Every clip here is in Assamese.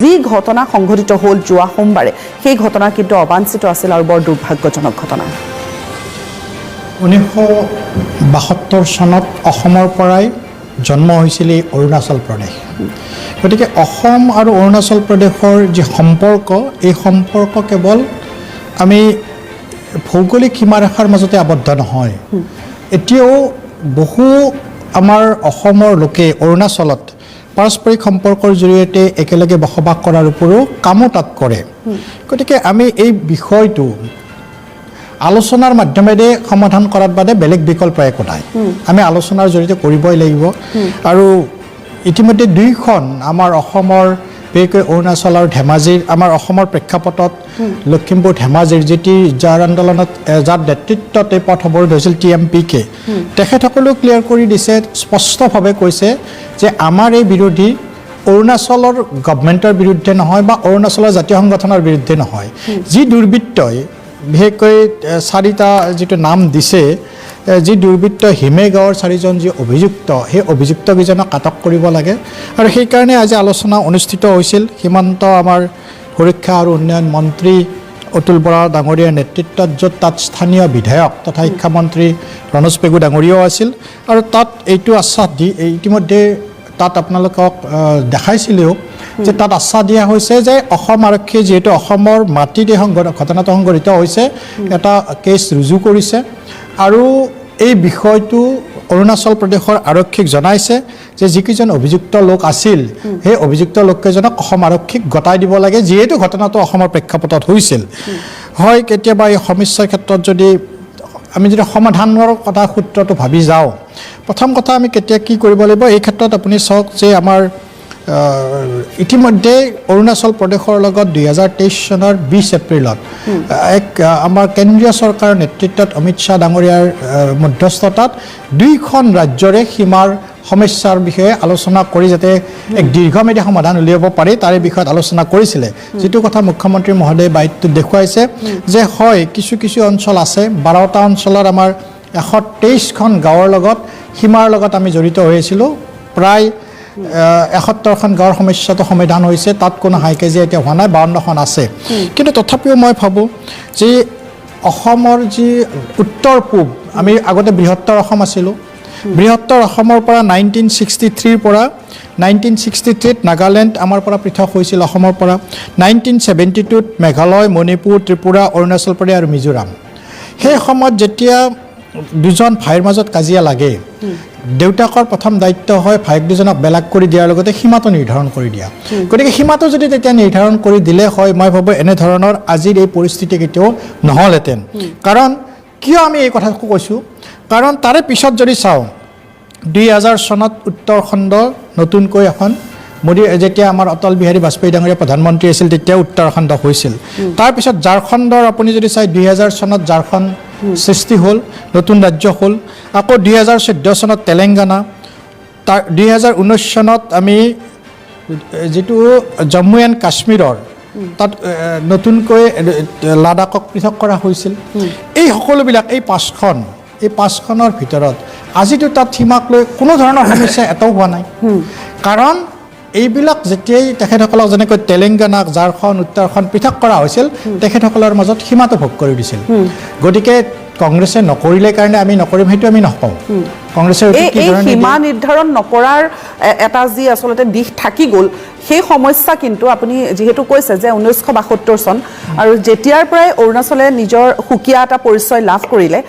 যি ঘটনা সংঘটিত হল যোৱা সোমবাৰে সেই ঘটনা কিন্তু অবাঞ্ছিত আছিল আৰু বৰ দুৰ্ভাগ্যজনক ঘটনা 1972 চনত অসমৰ পৰাই জন্ম হৈছিল অৰুণাচল প্ৰদেশ গতিকে অসম আৰু অৰুণাচল প্ৰদেশৰ যি সম্পৰ্ক এই সম্পৰ্ক কেৱল আমি ভৌগোলিক সীমাৰেখাৰ মাজতে আবদ্ধ নহয় এতিয়াও বহু আমাৰ অসমৰ লোকে অৰুণাচলত পাৰস্পৰিক সম্পৰ্কৰ জৰিয়তে একেলগে বসবাস কৰাৰ উপৰিও কামো তাত কৰে গতিকে আমি এই বিষয়টো আলোচনাৰ মাধ্যমেৰে সমাধান কৰাৰ বাদে বেলেগ বিকল্প একো নাই আমি আলোচনাৰ জৰিয়তে কৰিবই লাগিব আৰু ইতিমধ্যে দুইখন আমাৰ অসমৰ বিশেষকৈ অৰুণাচল আৰু ধেমাজিৰ আমাৰ অসমৰ প্ৰেক্ষাপটত লখিমপুৰ ধেমাজিৰ যেটি যাৰ আন্দোলনত যাৰ নেতৃত্বত এই পথ অৱৰোধ হৈছিল TMPK তেখেতসকলেও ক্লিয়াৰ কৰি দিছে স্পষ্টভাৱে কৈছে যে আমাৰ এই বিৰোধী অৰুণাচলৰ গভৰ্ণমেণ্টৰ বিৰুদ্ধে নহয় বা অৰুণাচলৰ জাতীয় সংগঠনৰ বিৰুদ্ধে নহয় যি দুৰ্বৃত্তই বিশেষকৈ চাৰিটা যেটো নাম দিছে যি দুৰ্বৃত্ত হিমে গাঁৱৰ চাৰিজন যি অভিযুক্ত সেই অভিযুক্তকেইজনক আটক কৰিব লাগে আৰু সেই কাৰণে আজি আলোচনা অনুষ্ঠিত হৈছিল সীমান্ত আমাৰ সুৰক্ষা আৰু উন্নয়ন মন্ত্ৰী অতুল বৰা ডাঙৰীয়াৰ নেতৃত্বত য'ত তাত স্থানীয় বিধায়ক তথা শিক্ষামন্ত্ৰী ৰণোজ পেগু ডাঙৰীয়াও আছিল আৰু তাত এইটো আশ্বাস দি ইতিমধ্যে তাত আপোনালোকক দেখাইছিলেও যে তাত আশ্বাস দিয়া হৈছে যে অসম আৰক্ষীয়ে যিহেতু অসমৰ মাটিত এই ঘটনাটো সংঘটিত হৈছে এটা কেছ ৰুজু কৰিছে আৰু এই বিষয়টো অৰুণাচল প্ৰদেশৰ আৰক্ষীক জনাইছে যে যিকেইজন অভিযুক্ত লোক আছিল সেই অভিযুক্ত লোককেইজনক অসম আৰক্ষীক গতাই দিব লাগে যিহেতু ঘটনাটো অসমৰ প্ৰেক্ষাপটত হৈছিল হয় কেতিয়াবা এই সমস্যাৰ ক্ষেত্ৰত যদি আমি যদি সমাধানৰ কথা সূত্ৰটো ভাবি যাওঁ প্ৰথম কথা আমি কেতিয়া কি কৰিব লাগিব এই ক্ষেত্ৰত আপুনি চাওক যে আমাৰ ইতিমধ্যে অৰুণাচল প্ৰদেশৰ লগত 2023 চনৰ 20 এপ্ৰিলত এক আমাৰ কেন্দ্ৰীয় চৰকাৰৰ নেতৃত্বত অমিত শ্বাহ ডাঙৰীয়াৰ মধ্যস্থতাত দুইখন ৰাজ্যৰে সীমাৰ সমস্যাৰ বিষয়ে আলোচনা কৰি যাতে এক দীৰ্ঘম্যাদী সমাধান উলিয়াব পাৰি তাৰে বিষয়ত আলোচনা কৰিছিলে যেটো কথা মুখ্যমন্ত্ৰী মহোদয় বাইতটো দেখুৱাইছে যে হয় কিছু কিছু অঞ্চল আছে 12টা অঞ্চলৰ আমাৰ 123খন গাঁৱৰ লগত সীমাৰ লগত আমি জড়িত হৈছিলো প্ৰায় 71খন গাঁৱৰ সমস্যাটো সমাধান হৈছে তাত কোনো হাইকেজিয়া এতিয়া হোৱা নাই 52খন আছে কিন্তু তথাপিও মই ভাবো যে অসমৰ যি উত্তৰ পূব আমি আগতে বৃহত্তৰ অসম আছিলো বৃহত্তৰ অসমৰ পৰা 1963 পৰা 1963 নাগালেণ্ড আমাৰ পৰা পৃথক হৈছিল অসমৰ পৰা 1972 মেঘালয় মণিপুৰ ত্ৰিপুৰা অৰুণাচল প্ৰদেশ আৰু মিজোৰাম সেই সময়ত যেতিয়া দুজন ভাইৰ মাজত কাজিয়া লাগে দেউতাকৰ প্ৰথম দায়িত্ব হয় ভাইক দুজনক বেলাক কৰি দিয়াৰ লগতে সীমাটো নিৰ্ধাৰণ কৰি দিয়া গতিকে সীমাটো যদি তেতিয়া নিৰ্ধাৰণ কৰি দিলে হয় মই ভাবো এনে ধৰণৰ আজিৰ এই পৰিস্থিতি কেতিয়াও নহলহেঁতেন কাৰণ কিয় আমি এই কথাটো কৈছো কাৰণ তাৰে পিছত যদি চাওঁ 2000 চনত উত্তৰাখণ্ড নতুনকৈ এখন মোদী যেতিয়া আমাৰ অটল বিহাৰী বাজপেয়ী ডাঙৰীয়া প্ৰধানমন্ত্ৰী আছিল তেতিয়া উত্তৰাখণ্ড হৈছিল তাৰ পিছত ঝাৰখণ্ডৰ আপুনি যদি চাই 2000 চনত ঝাৰখণ্ড সৃষ্টি হ'ল নতুন ৰাজ্য হ'ল আকৌ 2014 চনত তেলেংগানা 2019 চনত আমি যেটো জম্মু এণ্ড কাশ্মীৰৰ তাত নতুনকৈ লাডাখক পৃথক কৰা হৈছিল এই সকলোবিলাক এই পাঁচখনৰ ভিতৰত আজিতো তাত সীমাক লৈ কোনো ধৰণৰ সমস্যা এটাও হোৱা নাই কাৰণ এইবিলাক যেতিয়াই তেখেতসকলক যেনেকৈ তেলেংগানা ঝাৰখণ্ড উত্তৰাখণ্ড পৃথক কৰা হৈছিল তেখেতসকলৰ মাজত সীমাটো ভোগ কৰি দিছিল গতিকে কংগ্ৰেছে নকৰিলে কাৰণে আমি নকৰিম সেইটো আমি নকওঁ কংগ্ৰেছে এই সীমা নিৰ্ধাৰণ নকৰাৰ এটা যি আসলতে দিশ থাকি গ'ল সেই সমস্যা কিন্তু আপুনি যেহেতু কৈছে যে 1972 চন আৰু যেতিয়াৰ পৰাই অৰুণাচলে নিজৰ সুকীয়া এটা পৰিচয় লাভ কৰিলে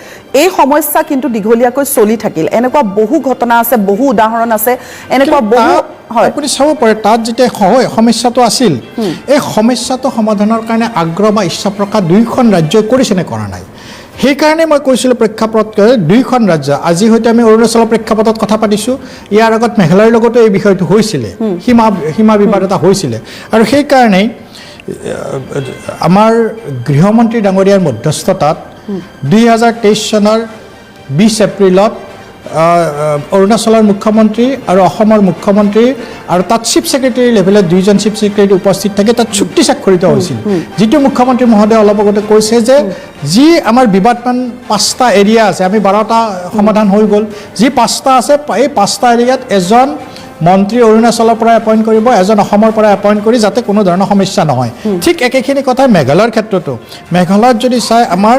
এই সমস্যা কিন্তু দীঘলীয়াকৈ চলি থাকিল এনেকুৱা বহু ঘটনা আছে বহু উদাহৰণ আছে এনেকুৱা বহু হয় আপুনি চাব পাৰে তাত যেতিয়া সমস্যাটো আছিল এই সমস্যাটো সমাধানৰ কাৰণে আগ্ৰহ বা ইচ্ছা প্ৰকাশ দুইখন ৰাজ্যই কৰিছে নে কৰা নাই সেই কাৰণে মই কৈছিলো প্ৰেক্ষাপটত দুইখন ৰাজ্য আজি হয়তো আমি অৰুণাচলৰ প্ৰেক্ষাপটত কথা পাতিছো ইয়াৰ আগত মেঘালয়ৰ লগতো এই বিষয়টো হৈছিল সীমা বিবাদ এটা হৈছিল আৰু সেই কাৰণে আমাৰ গৃহমন্ত্ৰী ডাঙৰীয়াৰ মধ্যস্থতাত 2023 চনৰ 20 এপ্ৰিলত অৰুণাচলৰ মুখ্যমন্ত্ৰী আৰু অসমৰ মুখ্যমন্ত্ৰী আৰু তাত চিফ সেক্ৰেটাৰী লেভেলত দুইজন চিফ সেক্ৰেটাৰী উপস্থিত থাকে তাত চুক্তি স্বাক্ষৰিত হৈছিল যেটো মুখ্যমন্ত্ৰী মহোদয় অলপ আগতে কৈছে যে যি আমাৰ বিবাদমান 5টা এৰিয়া আছে আমি 12টা সমাধান হৈ গ'ল যি 5টা আছে এই 5টা এৰিয়াত এজন মন্ত্ৰী অৰুণাচলৰ পৰা এপইণ্ট কৰিব, এজন অসমৰ পৰা এপইণ্ট কৰি, যাতে কোনো ধৰণৰ সমস্যা নহয়। ঠিক একেখিনি কথা মেঘালয়ৰ ক্ষেত্ৰতো। মেঘালয়ত যদি চাই আমাৰ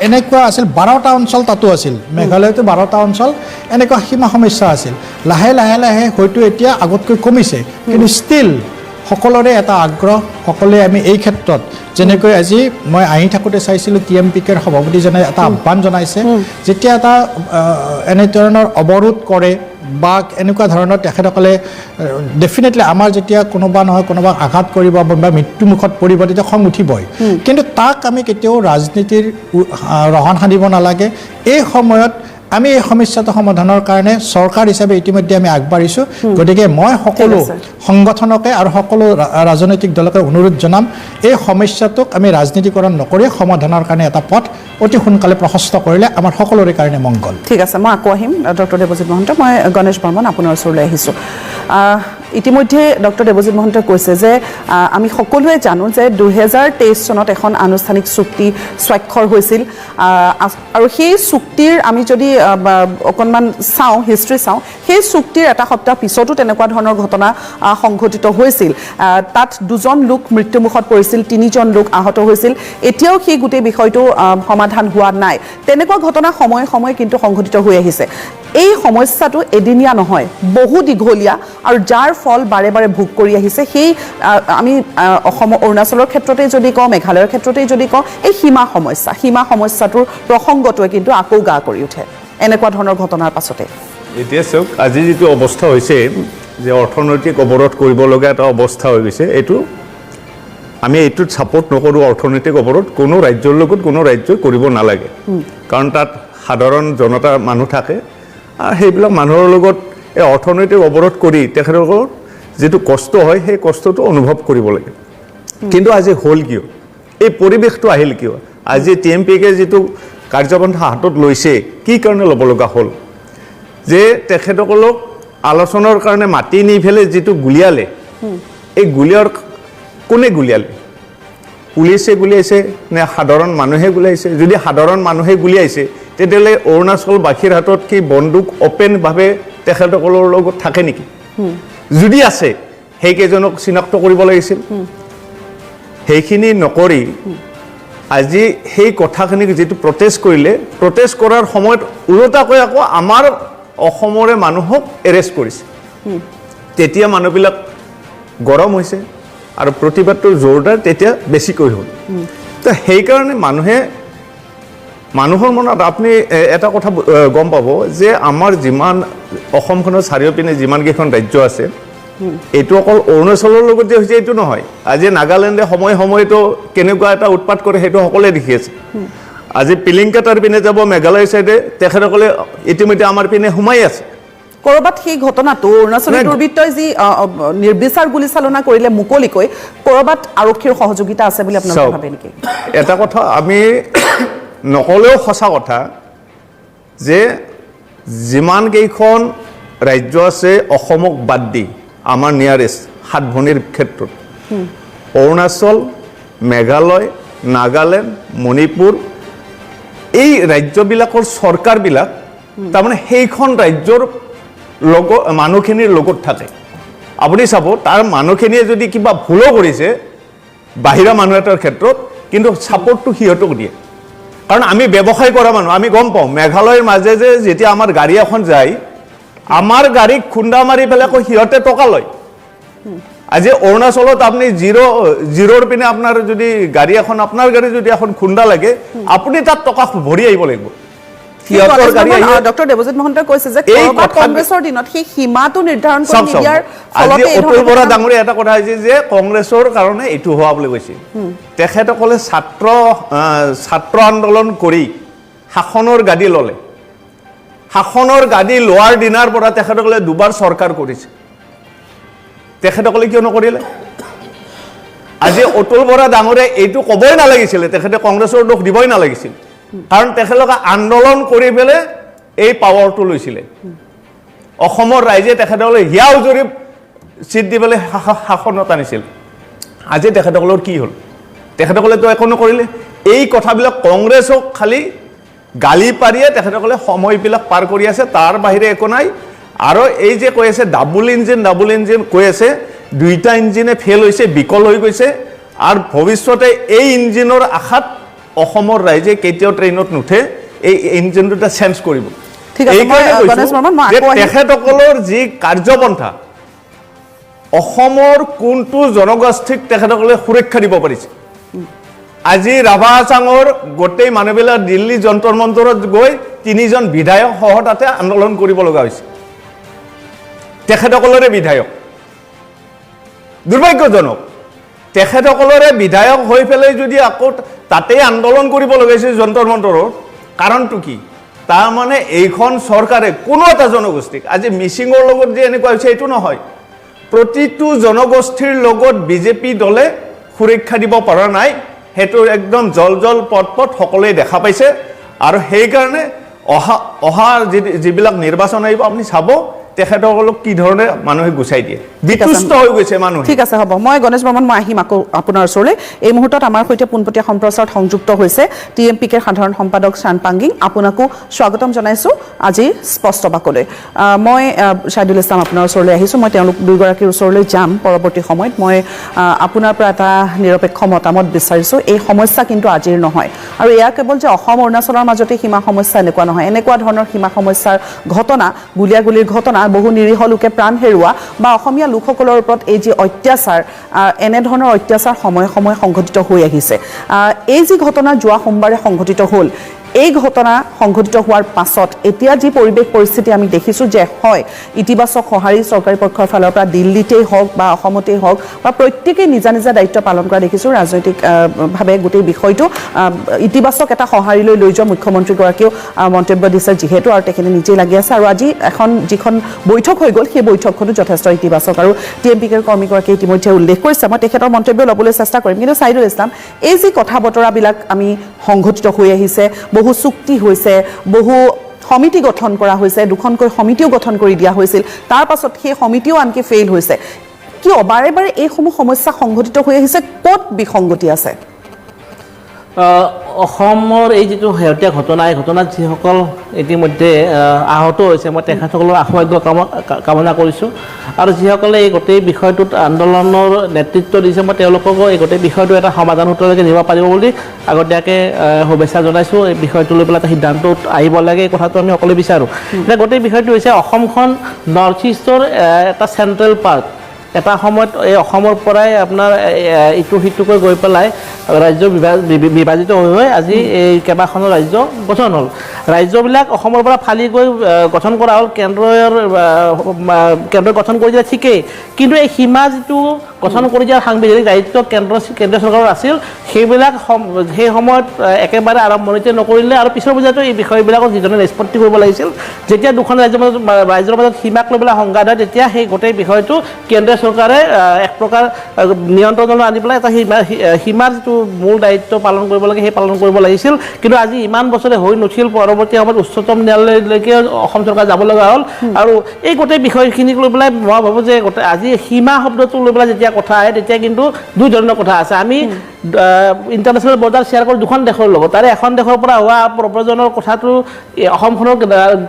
এনেকুৱা আছিল 12টা অঞ্চল তাতো আছিল, মেঘালয়তো 12টা অঞ্চল এনেকুৱা সীমা সমস্যা আছিল। লাহে লাহে লাহে হয়তো এতিয়া আগতকৈ কমিছে, কিন্তু ষ্টিল সকলোৰে এটা আগ্ৰহ, সকলোৱে আমি এই ক্ষেত্ৰত যেনেকৈ আজি মই আহি থাকোঁতে চাইছিলোঁ TMPKৰ সভাপতিজনে এটা আহ্বান জনাইছে, যেতিয়া এটা এনেধৰণৰ অৱৰোধ কৰে বা এনেকুৱা ধৰণৰ তেখেতসকলে ডেফিনেটলি আমাৰ যেতিয়া কোনোবা নহয় কোনোবাক আঘাত কৰিব বা মৃত্যুমুখত পৰিব তেতিয়া খং উঠিবই, কিন্তু তাক আমি কেতিয়াও ৰাজনীতিৰ ৰহণ সানিব নালাগে। এই সময়ত আমি এই সমস্যাটো সমাধানৰ কাৰণে চৰকাৰ হিচাপে ইতিমধ্যে আমি আগবাঢ়িছোঁ। গতিকে মই সকলো সংগঠনকে আৰু সকলো ৰাজনৈতিক দলকে অনুৰোধ জনাম, এই সমস্যাটোক আমি ৰাজনীতিকৰণ নকৰি সমাধানৰ কাৰণে এটা পথ অতি সোনকালে প্ৰশস্ত কৰিলে আমাৰ সকলোৰে কাৰণে মংগল। ঠিক আছে, মই আকৌ আহিম ডক্টৰ দেৱজিৎ মহন্ত। মই গণেশ বৰ্মন আপোনাৰ ওচৰলৈ আহিছোঁ। ইতিমধ্যে ডক্টৰ দেৱজিৎ মহন্তই কৈছে যে আমি সকলোৱে জানো যে 2023 চনত এখন আনুষ্ঠানিক চুক্তি স্বাক্ষৰ হৈছিল, আৰু সেই চুক্তিৰ আমি যদি অকণমান চাওঁ, হিষ্ট্ৰী চাওঁ, সেই চুক্তিৰ এটা সপ্তাহ পিছতো তেনেকুৱা ধৰণৰ ঘটনা সংঘটিত হৈছিল। তাত 2জন লোক মৃত্যুমুখত পৰিছিল, 3জন লোক আহত হৈছিল। এতিয়াও সেই গোটেই বিষয়টো সমাধান হোৱা নাই। তেনেকুৱা ঘটনা সময়ে সময়ে কিন্তু সংঘটিত হৈ আহিছে। এই সমস্যাটো এদিনীয়া নহয়, বহু দীঘলীয়া, আৰু যাৰ ফল বাৰে বাৰে ভোগ কৰি আহিছে। সেই আমি অসম অৰুণাচলৰ ক্ষেত্ৰতেই যদি কওঁ, মেঘালয়ৰ ক্ষেত্ৰতেই যদি কওঁ, এই সীমা সমস্যাটোৰ প্ৰসংগটোৱে কিন্তু আকৌ গা কৰি উঠে এনেকুৱা ধৰণৰ ঘটনাৰ পাছতে। এতিয়া চাওক, আজি যিটো অৱস্থা হৈছে যে অৰ্থনৈতিক অৱৰোধ কৰিবলগীয়া এটা অৱস্থা হৈ গৈছে, আমি এইটোত ছাপোৰ্ট নকৰোঁ। অৰ্থনৈতিক অৱৰোধ কোনো ৰাজ্যৰ লগত কোনো ৰাজ্যই কৰিব নালাগে, কাৰণ তাত সাধাৰণ জনতা মানুহ থাকে, আৰু সেইবিলাক মানুহৰ লগত এই অৰ্থনৈতিক অৱৰোধ কৰি তেখেতলোকৰ যিটো কষ্ট হয় সেই কষ্টটো অনুভৱ কৰিব লাগে। কিন্তু আজি হ'ল কিয়, এই পৰিৱেশটো আহিল কিয়? আজি TMPকে যিটো কাৰ্যপন্থা হাতত লৈছে, কি কাৰণে ল'ব লগা হ'ল? যে তেখেতসকলক আলোচনাৰ কাৰণে মাতি নি পেলাই যিটো গুলিয়ালে, এই কোনে গুলিয়ালে? পুলিচে গুলিয়াইছে নে সাধাৰণ মানুহে গুলিয়াইছে? যদি সাধাৰণ মানুহে গুলিয়াইছে তেতিয়াহ'লে অৰুণাচলবাসীৰ হাতত কি বন্দুক অপেনভাৱে তেখেতসকলৰ লগত থাকে নেকি? যদি আছে, সেইকেইজনক চিনাক্ত কৰিব লাগিছিল। সেইখিনি নকৰি আজি সেই কথাখিনি যিটো প্ৰটেষ্ট কৰিলে, প্ৰটেষ্ট কৰাৰ সময়ত ওলোটাকৈ আকৌ আমাৰ অসমৰে মানুহক এৰেষ্ট কৰিছে। তেতিয়া মানুহবিলাক গৰম হৈছে আৰু প্ৰতিবাদটোৰ জোৰদাৰ তেতিয়া বেছিকৈ হ'ল। তো সেইকাৰণে মানুহৰ মনত আপুনি এটা কথা গম পাব যে আমাৰ যিমান অসমখনৰ চাৰিওপিনে যিমানকেইখন ৰাজ্য আছে, এইটো অকল অৰুণাচলৰ লগত যে হৈছে এইটো নহয়। আজি নাগালেণ্ডে সময়ে সময়েতো কেনেকুৱা এটা উৎপাত কৰে সেইটো সকলোৱে দেখি আছে। আজি পিলিংকাটাৰ পিনে যাব মেঘালয় চাইডে, তেখেতসকলে ইতিমধ্যে আমাৰ পিনে সোমাই আছে। ক'ৰবাত সেই ঘটনাটো অৰুণাচলৰ দুৰ্বৃত্তই যি নিৰ্বিচাৰ গুলীচালনা কৰিলে মুকলিকৈ, ক'ৰবাত আৰক্ষীৰ সহযোগিতা আছে বুলি আপোনালোকে ভাবে নেকি? এটা কথা আমি নকলেও সঁচা কথা যে যিমান কেইখন ৰাজ্য আছে অসমক বাদ দি, আমাৰ নিয়াৰেষ্ট 7 ভনীৰ ক্ষেত্ৰত অৰুণাচল, মেঘালয়, নাগালেণ্ড, মণিপুৰ, এই ৰাজ্যবিলাকৰ চৰকাৰবিলাক তাৰমানে সেইখন ৰাজ্যৰ মানুহখিনিৰ লগত থাকে। আপুনি চাব, তাৰ মানুহখিনিয়ে যদি কিবা ভুলো কৰিছে বাহিৰা মানুহ এটাৰ ক্ষেত্ৰত, কিন্তু ছাপোৰ্টটো সিহঁতক দিয়ে। কাৰণ আমি ব্যৱসায় কৰা মানুহ, আমি গম পাওঁ মেঘালয়ৰ মাজে যে যেতিয়া আমাৰ গাড়ী এখন যায়, আমাৰ গাড়ীক খুন্দা মাৰি পেলাই আকৌ সিহঁতে টকা লয়। আজি অৰুণাচলত আপুনি জিৰ'ৰ পিনে আপোনাৰ যদি আপোনাৰ গাড়ী যদি এখন খুন্দা লাগে, আপুনি তাত টকা ভৰি আহিব লাগিব। ডক্টৰ দেৱজিৎ মহন্তই কৈছে যে কংগ্ৰেছৰ দিনত সেই সীমাটো নিৰ্ধাৰণ কৰি নিদিয়াৰ ফলতে অতুল বৰা ডাঙৰীয়া এটা কথা হৈছে যে কংগ্ৰেছৰ কাৰণে এইটো হোৱা বুলি কৈছে। তেখেতসকলে ছাত্ৰ আন্দোলন কৰি শাসনৰ গাদী ল'লে। শাসনৰ গাদী লোৱাৰ দিনাৰ পৰা তেখেতসকলে 2বাৰ চৰকাৰ কৰিছে। তেখেতসকলে কিয় নকৰিলে? আজি অতুল বৰা ডাঙৰীয়াই এইটো ক'বই নালাগিছিলে, তেখেতে কংগ্ৰেছৰ দোষ দিবই নালাগিছিল, কাৰণ তেখেতলোকে আন্দোলন কৰি পেলাই এই পাৱাৰটো লৈছিলে। অসমৰ ৰাইজে তেখেতসকলে হিয়া উজৰি চিট দি পেলাই শাসনত আনিছিল। আজি তেখেতসকলৰ কি হ'ল? তেখেতসকলেতো একো নকৰিলে। এই কথাবিলাক কংগ্ৰেছক খালি গালি পাৰিয়ে তেখেতসকলে সময়বিলাক পাৰ কৰি আছে, তাৰ বাহিৰে একো নাই। আৰু এই যে কৈ আছে ডাবল ইঞ্জিন কৈ আছে, দুইটা ইঞ্জিনে ফেল হৈছে, বিকল হৈ গৈছে, আৰু ভৱিষ্যতে এই ইঞ্জিনৰ আশাত অসমৰ ৰাইজে কেতিয়াও ট্ৰেইনত নুঠে, এই ইঞ্জিনটো চেঞ্জ কৰিব। ঠিক আছে, গণেশ বৰ্মন, মই আকৌ আহিম। তেখেতসকলৰ যি কাৰ্যপন্থা, অসমৰ কোনটো জনগোষ্ঠীক তেখেতসকলে সুৰক্ষা দিব পাৰিছে? আজি ৰাভা হাছাঙৰ গোটেই মানুহবিলাক দিল্লী যন্তৰ মন্তৰত গৈ 3জন বিধায়ক সহ তাতে আন্দোলন কৰিব লগা হৈছে, তেখেতসকলৰে বিধায়ক। দুৰ্ভাগ্যজনক, তেখেতসকলৰে বিধায়ক হৈ পেলাই যদি আকৌ তাতেই আন্দোলন কৰিব লগাইছে যন্তৰ মন্তৰত, কাৰণটো কি? তাৰমানে এইখন চৰকাৰে কোনো এটা জনগোষ্ঠীক, আজি মিচিঙৰ লগত যে এনেকুৱা হৈছে এইটো নহয়, প্ৰতিটো জনগোষ্ঠীৰ লগত বিজেপি দলে সুৰক্ষা দিব পৰা নাই, সেইটো একদম জল পট সকলোৱে দেখা পাইছে। আৰু সেইকাৰণে অহা যিবিলাক নিৰ্বাচন আহিব আপুনি চাব তেখেতসকলক কি ধৰণে মানুহে গুচাই দিয়ে, বিতুষ্ট হৈ গৈছে মানুহ। ঠিক আছে, হ'ব। মই গণেশ বৰ্মন, মই আহিম আকৌ আপোনাৰ ওচৰলৈ। এই মুহূৰ্তত আমাৰ সৈতে পোনপটীয়া সম্প্ৰচাৰত সংযুক্ত হৈছে TMPKৰ সাধাৰণ সম্পাদক শ্যান পাংগিং। আপোনাকো স্বাগতম জনাইছোঁ আজি স্পষ্ট বাকলৈ। মই শ্বাহিদুল ইছলাম আপোনাৰ ওচৰলৈ আহিছোঁ। মই তেওঁলোক দুয়োগৰাকীৰ ওচৰলৈ যাম পৰৱৰ্তী সময়ত। মই আপোনাৰ পৰা এটা নিৰপেক্ষ মতামত বিচাৰিছোঁ। এই সমস্যা কিন্তু আজিৰ নহয়, আৰু এয়া কেৱল যে অসম অৰুণাচলৰ মাজতে সীমা সমস্যা এনেকুৱা নহয়, এনেকুৱা ধৰণৰ সীমা সমস্যাৰ ঘটনা, গুলীয়াগুলিৰ ঘটনা, বহু নিৰীহ লোকে প্ৰাণ হেৰুওৱা বা অসমীয়া লোকসকলৰ ওপৰত এই যি অত্যাচাৰ, এনেধৰণৰ অত্যাচাৰ সময়ে সময়ে সংঘটিত হৈ আহিছে। এই যি ঘটনা যোৱা সোমবাৰে সংঘটিত হ'ল, এই ঘটনা সংঘটিত হোৱাৰ পাছত এতিয়া যি পৰিৱেশ পৰিস্থিতি আমি দেখিছোঁ যে হয়, ইতিবাচক সঁহাৰি চৰকাৰী পক্ষৰ ফালৰ পৰা দিল্লীতেই হওক বা অসমতেই হওক বা প্ৰত্যেকেই নিজা নিজা দায়িত্ব পালন কৰা দেখিছোঁ। ৰাজনৈতিকভাৱে গোটেই বিষয়টো ইতিবাচক এটা সঁহাৰিলৈ লৈ যোৱা মুখ্যমন্ত্ৰীগৰাকীয়েও মন্তব্য দিছে যিহেতু, আৰু তেখেতে নিজেই লাগি আছে। আৰু আজি যিখন বৈঠক হৈ গ'ল, সেই বৈঠকখনো যথেষ্ট ইতিবাচক, আৰু TMPKৰ কৰ্মীগৰাকীয়ে ইতিমধ্যে উল্লেখ কৰিছে। মই তেখেতৰ মন্তব্য ল'বলৈ চেষ্টা কৰিম। কিন্তু শ্বাহিদুল ইছলাম, এই যি কথা বতৰাবিলাক আমি সংঘটিত হৈ আহিছে, বহু চুক্তি হৈছে, বহু সমিতি গঠন কৰা হৈছে, 2খনকৈ সমিতিও গঠন কৰি দিয়া হৈছিল, তাৰ পাছত সেই সমিতিও আনকি ফেইল হৈছে, কিয় বাৰে বাৰে এইসমূহ সমস্যা সংঘটিত হৈ আহিছে? ক'ত বিসংগতি আছে? অসমৰ এই যিটো শেহতীয়া ঘটনা, এই ঘটনাত যিসকল ইতিমধ্যে আহত হৈছে, মই তেখেতসকলৰ আশু-আৰোগ্য কামনা কৰিছোঁ। আৰু যিসকলে এই গোটেই বিষয়টোত আন্দোলনৰ নেতৃত্ব দিছে, মই তেওঁলোককো এই গোটেই বিষয়টো এটা সমাধান সূত্ৰলৈকে নিব পাৰিব বুলি আগতীয়াকৈ শুভেচ্ছা জনাইছোঁ। এই বিষয়টো লৈ পেলাই এটা সিদ্ধান্তত আহিব লাগে, এই কথাটো আমি সকলোৱে বিচাৰোঁ। এতিয়া গোটেই বিষয়টো হৈছে অসমখন নৰ্থ ইষ্টৰ এটা চেণ্ট্ৰেল পাৰ্ট। এটা সময়ত এই অসমৰ পৰাই আপোনাৰ ইটো সিটোকৈ গৈ পেলাই ৰাজ্য বিভাজিত হৈ আজি এই কেইবাখনো ৰাজ্য গঠন হ'ল। ৰাজ্যবিলাক অসমৰ পৰা ফালি গৈ গঠন কৰা হ'ল, কেন্দ্ৰই গঠন কৰি দিলে ঠিকেই, কিন্তু এই সীমা যিটো গঠন কৰি দিয়াৰ সাংবিধানিক দায়িত্ব কেন্দ্ৰীয় চৰকাৰৰ আছিল, সেইবিলাক সেই সময়ত একেবাৰে আৰম্ভণিতে নকৰিলে। আৰু পিছৰ পৰ্যায়তো এই বিষয়বিলাকত যিজনে নিষ্পত্তি কৰিব লাগিছিল, যেতিয়া দুখন ৰাজ্যৰ মাজত সীমাক লৈ পেলাই সংঘাত হয়, তেতিয়া সেই গোটেই বিষয়টো কেন্দ্ৰীয় চৰকাৰে এক প্ৰকাৰ নিয়ন্ত্ৰণলৈ আনি পেলাই এটা সীমাৰ যিটো মূল দায়িত্ব পালন কৰিব লাগে, সেই পালন কৰিব লাগিছিল। কিন্তু আজি ইমান বছৰে হৈ নুঠিল, পৰৱৰ্তী সময়ত উচ্চতম ন্যায়ালয়লৈকে অসম চৰকাৰ যাব লগা হ'ল। আৰু এই গোটেই বিষয়খিনিক লৈ পেলাই মই ভাবোঁ যে আজি সীমা শব্দটো লৈ পেলাই যেতিয়া কথা আহে, তেতিয়া কিন্তু দুই ধৰণৰ কথা আছে। আমি ইণ্টাৰনেশ্যনেল বৰ্ডাৰ শ্বেয়াৰ কৰোঁ 2খন দেশৰ লগত, তাৰে এখন দেশৰ পৰা হোৱা প্ৰব্ৰজনৰ কথাটো অসমখনৰ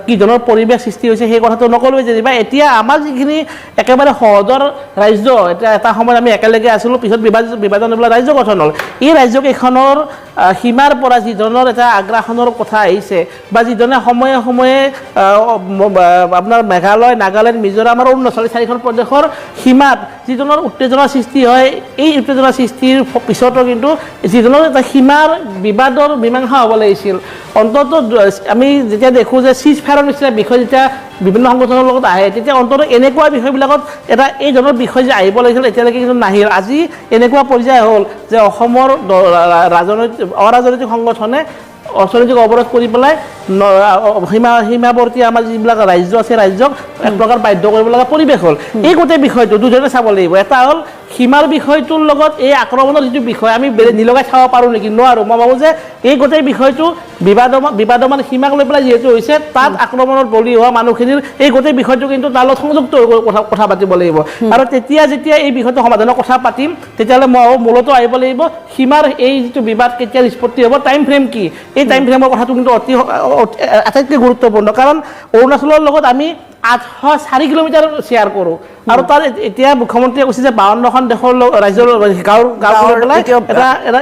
কি ধৰণৰ পৰিৱেশ সৃষ্টি হৈছে সেই কথাটো নকলোৱে যেনিবা। এতিয়া আমাৰ যিখিনি একেবাৰে সহজৰ ৰাজ্য, এতিয়া এটা সময়ত আমি একেলগে আছিলোঁ, পিছত বিভাজন হৈ পেলাই ৰাজ্য গঠন হ'ল। এই ৰাজ্যকেইখনৰ সীমাৰ পৰা যি ধৰণৰ এটা আগ্ৰাসনৰ কথা আহিছে, বা যিধৰণে সময়ে সময়ে আপোনাৰ মেঘালয়, নাগালেণ্ড, মিজোৰাম আৰু অৰুণাচল 4খন প্ৰদেশৰ সীমাত যিধৰণৰ উত্তেজনাৰ সৃষ্টি হয়, এই উত্তেজনাৰ সৃষ্টিৰ পিছতো কিন্তু যিধৰণৰ এটা সীমাৰ বিবাদৰ মীমাংসা হ'ব লাগিছিল। অন্ততঃ আমি যেতিয়া দেখোঁ যে চিজ ফায়াৰৰ নিচিনা বিষয় যেতিয়া বিভিন্ন সংগঠনৰ লগত আহে, তেতিয়া অন্ততঃ এনেকুৱা বিষয়বিলাকত এটা এই ধৰণৰ বিষয় যে আহিব লাগিছিল, এতিয়ালৈকে কিন্তু নাহিল। আজি এনেকুৱা পৰ্যায় হ'ল যে অসমৰ অৰাজনৈতিক সংগঠনে অৰ্থনৈতিক অৱৰোধ কৰি পেলাই সীমাৱৰ্তী আমাৰ যিবিলাক ৰাজ্য আছে, ৰাজ্যক এক প্ৰকাৰ বাধ্য কৰিব লগা পৰিৱেশ হ'ল। এই গোটেই বিষয়টো দুজনে চাব লাগিব। এটা হ'ল সীমাৰ বিষয়টোৰ লগত এই আক্ৰমণৰ যিটো বিষয় আমি নিলগাই চাব পাৰোঁ নেকি? নোৱাৰোঁ। মই ভাবোঁ যে এই গোটেই বিষয়টো বিবাদমান সীমাক লৈ পেলাই যিহেতু হৈছে, তাত আক্ৰমণৰ বলি হোৱা মানুহখিনিৰ এই গোটেই বিষয়টো কিন্তু তাৰ লগত সংযুক্ত কথা পাতিব লাগিব। আৰু যেতিয়া এই বিষয়টো সমাধানৰ কথা পাতিম, তেতিয়াহ'লে মই মূলতো আহিব লাগিব সীমাৰ এই যিটো বিবাদ কেতিয়া নিষ্পত্তি হ'ব, টাইম ফ্ৰেম কি, এই টাইম ফ্ৰেমৰ কথাটো কিন্তু আটাইতকৈ গুৰুত্বপূৰ্ণ। কাৰণ অৰুণাচলৰ লগত আমি 804 কিলোমিটাৰ শ্বেয়াৰ কৰোঁ আৰু তাৰ এতিয়া মুখ্যমন্ত্ৰীয়ে কৈছে যে 52খন দেশৰ ৰাজ্যৰ গাঁও পেলাই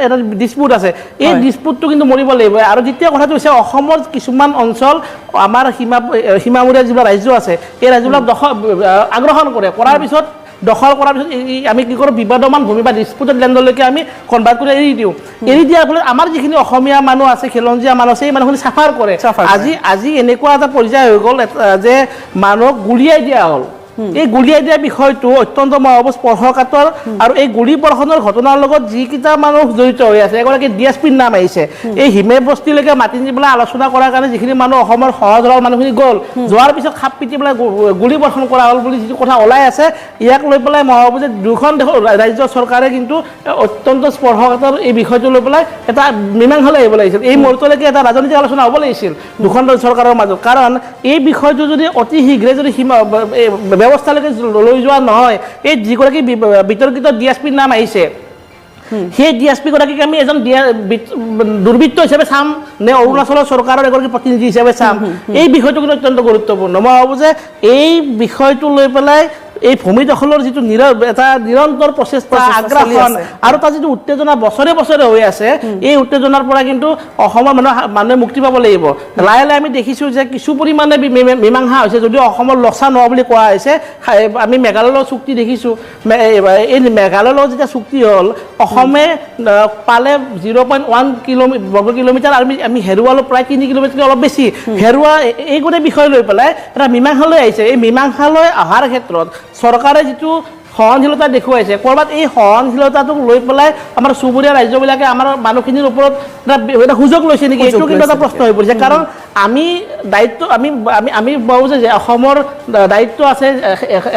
এটা ডিছপুট আছে এই ডিছপুটটো কিন্তু মৰিব লাগিব আৰু দ্বিতীয় কথাটো হৈছে অসমৰ কিছুমান অঞ্চল আমাৰ সীমামূৰীয়া যিবিলাক ৰাজ্য আছে এই ৰাজ্যবিলাক আগ্ৰহণ কৰাৰ পিছত দখল কৰাৰ পিছত আমি কি কৰোঁ বিবাদমান ভূমি বা ডিছপুটেড লেণ্ডলৈকে আমি কনভাৰ্ট কৰি এৰি দিওঁ এৰি দিয়াৰ ফলত আমাৰ যিখিনি অসমীয়া মানুহ আছে খিলঞ্জীয়া মানুহ আছে এই মানুহখিনি চাফাৰ কৰে আজি এনেকুৱা এটা পৰ্যায় হৈ গ'ল যে মানুহক গুলিয়াই দিয়া হ'ল এই গুলিয়াই দিয়া বিষয়টো অত্যন্ত স্পৰ্শকাতৰ আৰু এই গুলী বৰ্ষণৰ ঘটনাৰ লগত যিকেইটা মানুহ জড়িত হৈ আছে এগৰাকী ডিএছপিৰ নাম আহিছে এই হিমে বস্তিলৈকে মাতি নি পেলাই আলোচনা কৰাৰ কাৰণে যিখিনি মানুহ অসমৰ সহজ সৰল মানুহখিনি গ'ল যোৱাৰ পিছত খাপ পিটি পেলাই গুলী বৰ্ষণ কৰা হ'ল বুলি যিটো কথা ওলাই আছে ইয়াক লৈ পেলাই মই ভাবোঁ যে দুখন দেশৰ ৰাজ্য চৰকাৰে কিন্তু অত্যন্ত স্পৰ্শকাতৰ এই বিষয়টো লৈ পেলাই এটা মীমাংসালৈ আহিব লাগিছিল এই মুহূৰ্তলৈকে এটা ৰাজনৈতিক আলোচনা হ'ব লাগিছিল দুখন চৰকাৰৰ মাজত কাৰণ এই বিষয়টো যদি অতি শীঘ্ৰে যদি ব্যৱস্থালৈকে লৈ যোৱা নহয় এই যিগৰাকী বিতৰ্কিত ডিএছপিৰ নাম আহিছে সেই ডিএছপি গৰাকীক আমি এজন দুৰ্বৃত্ত হিচাপে চাম নে অৰুণাচলৰ চৰকাৰৰ এগৰাকী প্ৰতিনিধি হিচাপে চাম এই বিষয়টো কিন্তু অত্যন্ত গুৰুত্বপূৰ্ণ মই ভাবোঁ যে এই বিষয়টো লৈ পেলাই এই ভূমি দখলৰ যিটো এটা নিৰন্তৰ প্ৰচেষ্টা আগ্ৰাসন আৰু তাৰ যিটো উত্তেজনা বছৰে বছৰে হৈ আছে এই উত্তেজনাৰ পৰা কিন্তু অসমৰ মানুহে মুক্তি পাব লাগিব লাহে লাহে আমি দেখিছোঁ যে কিছু পৰিমাণে মীমাংসা হৈছে যদিও অসমৰ লোকচান হোৱা বুলি কোৱা হৈছে আমি মেঘালয়ৰ চুক্তি দেখিছোঁ এই মেঘালয়ৰ যেতিয়া চুক্তি হ'ল অসমে পালে 0.1 বৰ্গ কিলোমিটাৰ আৰু আমি হেৰুৱালোঁ প্ৰায় 3 কিলোমিটাৰ অলপ বেছি হেৰুৱা এই গোটেই বিষয় লৈ পেলাই এটা মীমাংসালৈ আহিছে এই মীমাংসালৈ অহাৰ ক্ষেত্ৰত চৰকাৰে যিটো সহনশীলতা দেখুৱাইছে ক'ৰবাত এই সহনশীলতাটোক লৈ পেলাই আমাৰ চুবুৰীয়া ৰাজ্যবিলাকে আমাৰ মানুহখিনিৰ ওপৰত এটা সুযোগ লৈছে নেকি এইটো কিন্তু এটা প্ৰশ্ন হৈ পৰিছে কাৰণ আমি দায়িত্ব আমি ভাবোঁ যে অসমৰ দায়িত্ব আছে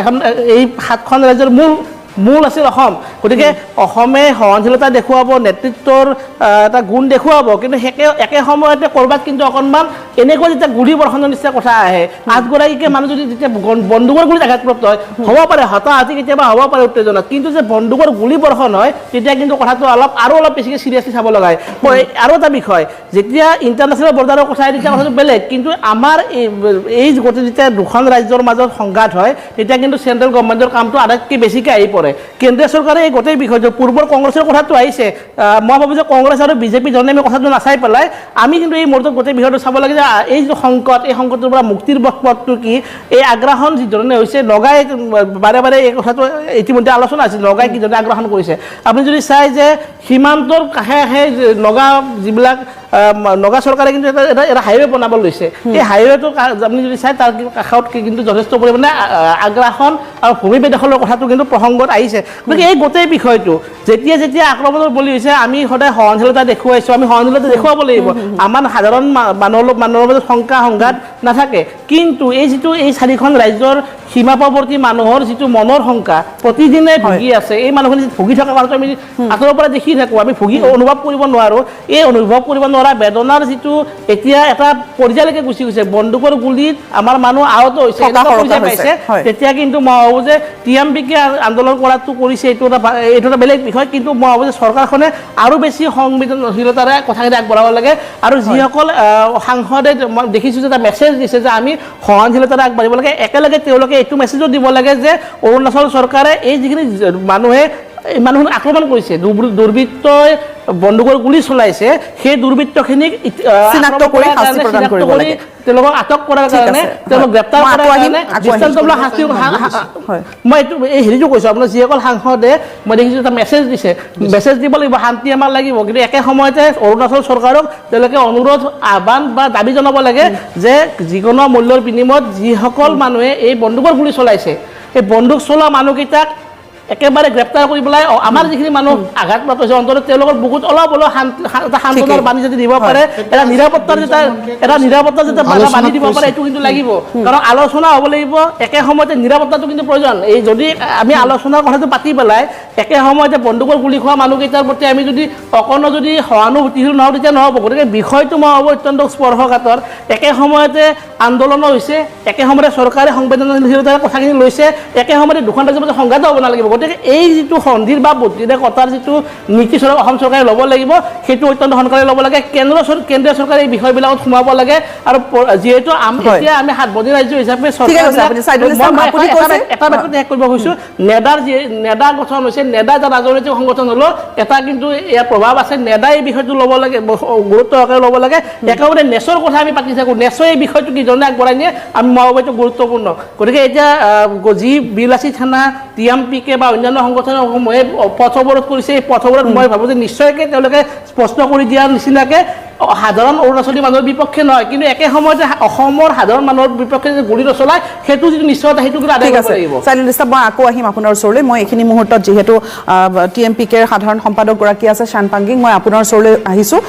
এখন এই 7খন ৰাজ্যৰ মূল আছিল অসম গতিকে অসমে সহনশীলতা দেখুৱাব নেতৃত্বৰ এটা গুণ দেখুৱাব কিন্তু একে সময়তে ক'ৰবাত কিন্তু অকণমান এনেকুৱা যেতিয়া গুলী বৰ্ষণৰ নিচিনা কথা আহে 8গৰাকীকে মানুহ যদি যেতিয়া বন্দুকৰ গুলীত আঘাতপ্ৰাপ্ত হয় হ'ব পাৰে হতাহতি কেতিয়াবা হ'ব পাৰে উত্তেজনা কিন্তু যে বন্দুকৰ গুলী বৰ্ষণ হয় তেতিয়া কিন্তু কথাটো অলপ বেছিকৈ চিৰিয়াছলি চাব লগা হয় আৰু এটা বিষয় যেতিয়া ইণ্টাৰনেশ্যনেল বৰ্ডাৰৰ কথা তেতিয়া কথাটো বেলেগ কিন্তু আমাৰ এই গোটেই যেতিয়া দুখন ৰাজ্যৰ মাজত সংঘাত হয় তেতিয়া কিন্তু চেণ্ট্ৰেল গভৰ্ণমেণ্টৰ কামটো আটাইতকৈ বেছিকৈ আহি পৰে কেন্দ্ৰীয় চৰকাৰে এই গোটেই বিষয়টো পূৰ্বৰ কংগ্ৰেছৰ কথাটো আহিছে মই ভাবোঁ যে কংগ্ৰেছ আৰু বিজেপি জনে আমি কথাটো নাচাই পেলাই আমি কিন্তু এই মুহূৰ্তত গোটেই বিষয়টো চাব লাগে যে এই যিটো সংকট এই সংকটৰ পৰা মুক্তিৰ পথটো কি এই আগ্ৰাসন যিধৰণে হৈছে নগাই বাৰে বাৰে এই কথাটো ইতিমধ্যে আলোচনা আছিল নগাই কিধৰণে আগ্ৰাসন কৰিছে আপুনি যদি চাই যে সীমান্তৰ কাষে কাষে নগা যিবিলাক নগা চৰকাৰে কিন্তু এটা হাইৱে বনাব লৈছে এই হাইৱেটো আপুনি যদি চাই তাৰ কাষত কিন্তু যথেষ্ট পৰিমাণে আগ্ৰাসন আৰু ভূমি বেদখলৰ কথাটো কিন্তু প্ৰসংগত আহিছে গতিকে এই গোটেই বিষয়টো যেতিয়া আক্ৰমণৰ বলি হৈছে আমি সদায় সহনশীলতা দেখুৱাইছোঁ আমি সহনশীলতা দেখুৱাব লাগিব আমাৰ সাধাৰণ মানুহৰ মাজত শংকা সংঘাত নাথাকে কিন্তু এই 4খন ৰাজ্যৰ সীমাপৱৰ্তী মানুহৰ যিটো মনৰ শংকা প্ৰতিদিনে ভুগি আছে এই মানুহখিনি ভুগি থকা কথাটো আমি আঁতৰৰ পৰা দেখি থাকোঁ আমি অনুভৱ কৰিব নোৱাৰোঁ এই অনুভৱ কৰিব নোৱাৰা বেদনাৰ যিটো এতিয়া এটা পৰ্যায়লৈকে গুচি গৈছে বন্দুকৰ গুলীত আমাৰ মানুহ আহত হৈছে পৰ্যায় পাইছে তেতিয়া কিন্তু মই ভাবোঁ যে টিএমপিকে আন্দোলন কৰাটো কৰিছে এইটো এটা বেলেগ বিষয় কিন্তু মই ভাবোঁ যে চৰকাৰখনে আৰু বেছি সংবেদনশীলতাৰে কথাখিনি আগবঢ়াব লাগে আৰু যিসকল সাংসদে মই দেখিছোঁ যে এটা মেছেজ দিছে যে আমি সহনশীলতাৰে আগবাঢ়িব লাগে একেলগে তেওঁলোকে এইটো মেছেজো দিব লাগে যে অৰুণাচল চৰকাৰে এই যিখিনি মানুহে এই মানুহক আক্ৰমণ কৰিছে দুৰ্বৃত্তই বন্দুকৰ গুলী চলাইছে সেই দুৰ্বৃত্তখিনিক চিনাক্ত কৰি তেওঁলোকক আটক কৰাৰ কাৰণে তেওঁলোকক গ্ৰেপ্তাৰ কৰাৰ কাৰণে দৃষ্টান্তমূলক শাস্তি মই এইটো এই হেৰিটো কৈছোঁ আপোনাৰ যিসকল সাংসদে মই দেখিছোঁ এটা মেছেজ দিব লাগিব শান্তি আমাৰ লাগিব কিন্তু একে সময়তে অৰুণাচল চৰকাৰক তেওঁলোকে অনুৰোধ আহ্বান বা দাবী জনাব লাগে যে যিকোনো মূল্যৰ বিনিময়ত যিসকল মানুহে এই বন্দুকৰ গুলী চলাইছে এই বন্দুক চলোৱা মানুহকেইটাক একেবাৰে গ্ৰেপ্তাৰ কৰি পেলাই আমাৰ যিখিনি মানুহ আঘাতপ্ৰাপ্ত হৈছে অন্তত তেওঁলোকৰ বুকুত অলপ এটা সান্তনাৰ বাণী যদি দিব পাৰে এটা নিৰাপত্তাৰ যেতিয়া বাণী দিব পাৰে এইটো কিন্তু লাগিব কাৰণ আলোচনা হ'ব লাগিব একে সময়তে নিৰাপত্তাটো কিন্তু প্ৰয়োজন এই যদি আমি আলোচনাৰ কথাটো পাতি পেলাই একে সময়তে বন্দুকৰ গুলী খোৱা মানুহকেইটাৰ প্ৰতি আমি যদি অকণো যদি সহানুভূতিশীল নহওঁ তেতিয়া নহ'ব গতিকে বিষয়টো মই ভাবোঁ অত্যন্ত স্পৰ্শকাতৰ একে সময়তে আন্দোলনো হৈছে একে সময়তে চৰকাৰে সংবেদনশীলতাৰ কথাখিনি লৈছে একে সময়তে দুখন ৰাজ্যৰ মাজত সংঘাত হ'ব নালাগিব গতিকে এই যিটো সন্ধিৰ বা বদ্ধিৰে কটাৰ যিটো নীতি অসম চৰকাৰে ল'ব লাগিব সেইটো অত্যন্ত সোনকালে ল'ব লাগে কেন্দ্ৰীয় চৰকাৰে এই বিষয়বিলাকত সোমাব লাগে আৰু যিহেতু এতিয়া আমি 7 বৰ্ডী ৰাজ্য হিচাপে এটা বাক্যত শেষ কৰিব খুজিছোঁ নেডা গঠন হৈছে নেডা এটা ৰাজনৈতিক সংগঠন হ'লেও এটা কিন্তু ইয়াৰ প্ৰভাৱ আছে নেডাই এই বিষয়টো ল'ব লাগে গুৰুত্ব সহকাৰে ল'ব লাগে একেবাৰে নেচৰ কথা আমি পাতি থাকোঁ নেচৰ এই বিষয়টো কিজনে আগবঢ়াই নিয়ে আমি মহাবাইটো গুৰুত্বপূৰ্ণ গতিকে এতিয়া যি বিলাসী থানা TMPK বা অন্যান্য সংগঠনসমূহে পথ অৱৰোধ কৰিছে এই পথ অৱৰোধ মই ভাবোঁ যে নিশ্চয়কৈ তেওঁলোকে স্পষ্ট কৰি দিয়াৰ নিচিনাকৈ সাধাৰণ অৰুণাচলী মানুহৰ বিপক্ষে নহয় কিন্তু একে সময়তে অসমৰ সাধাৰণ মানুহৰ বিপক্ষে যে গুলি নচলায় সেইটো যিটো নিশ্চয়তা সেইটো কিন্তু আদায় কৰিব লাগিব চাইলেণ্ট ষ্টাফ মই আকৌ আহিম আপোনাৰ ওচৰলৈ মই এইখিনি মুহূৰ্তত যিহেতু TMPKৰ সাধাৰণ সম্পাদকগৰাকী আছে শানপাংগিং মই আপোনাৰ ওচৰলৈ আহিছোঁ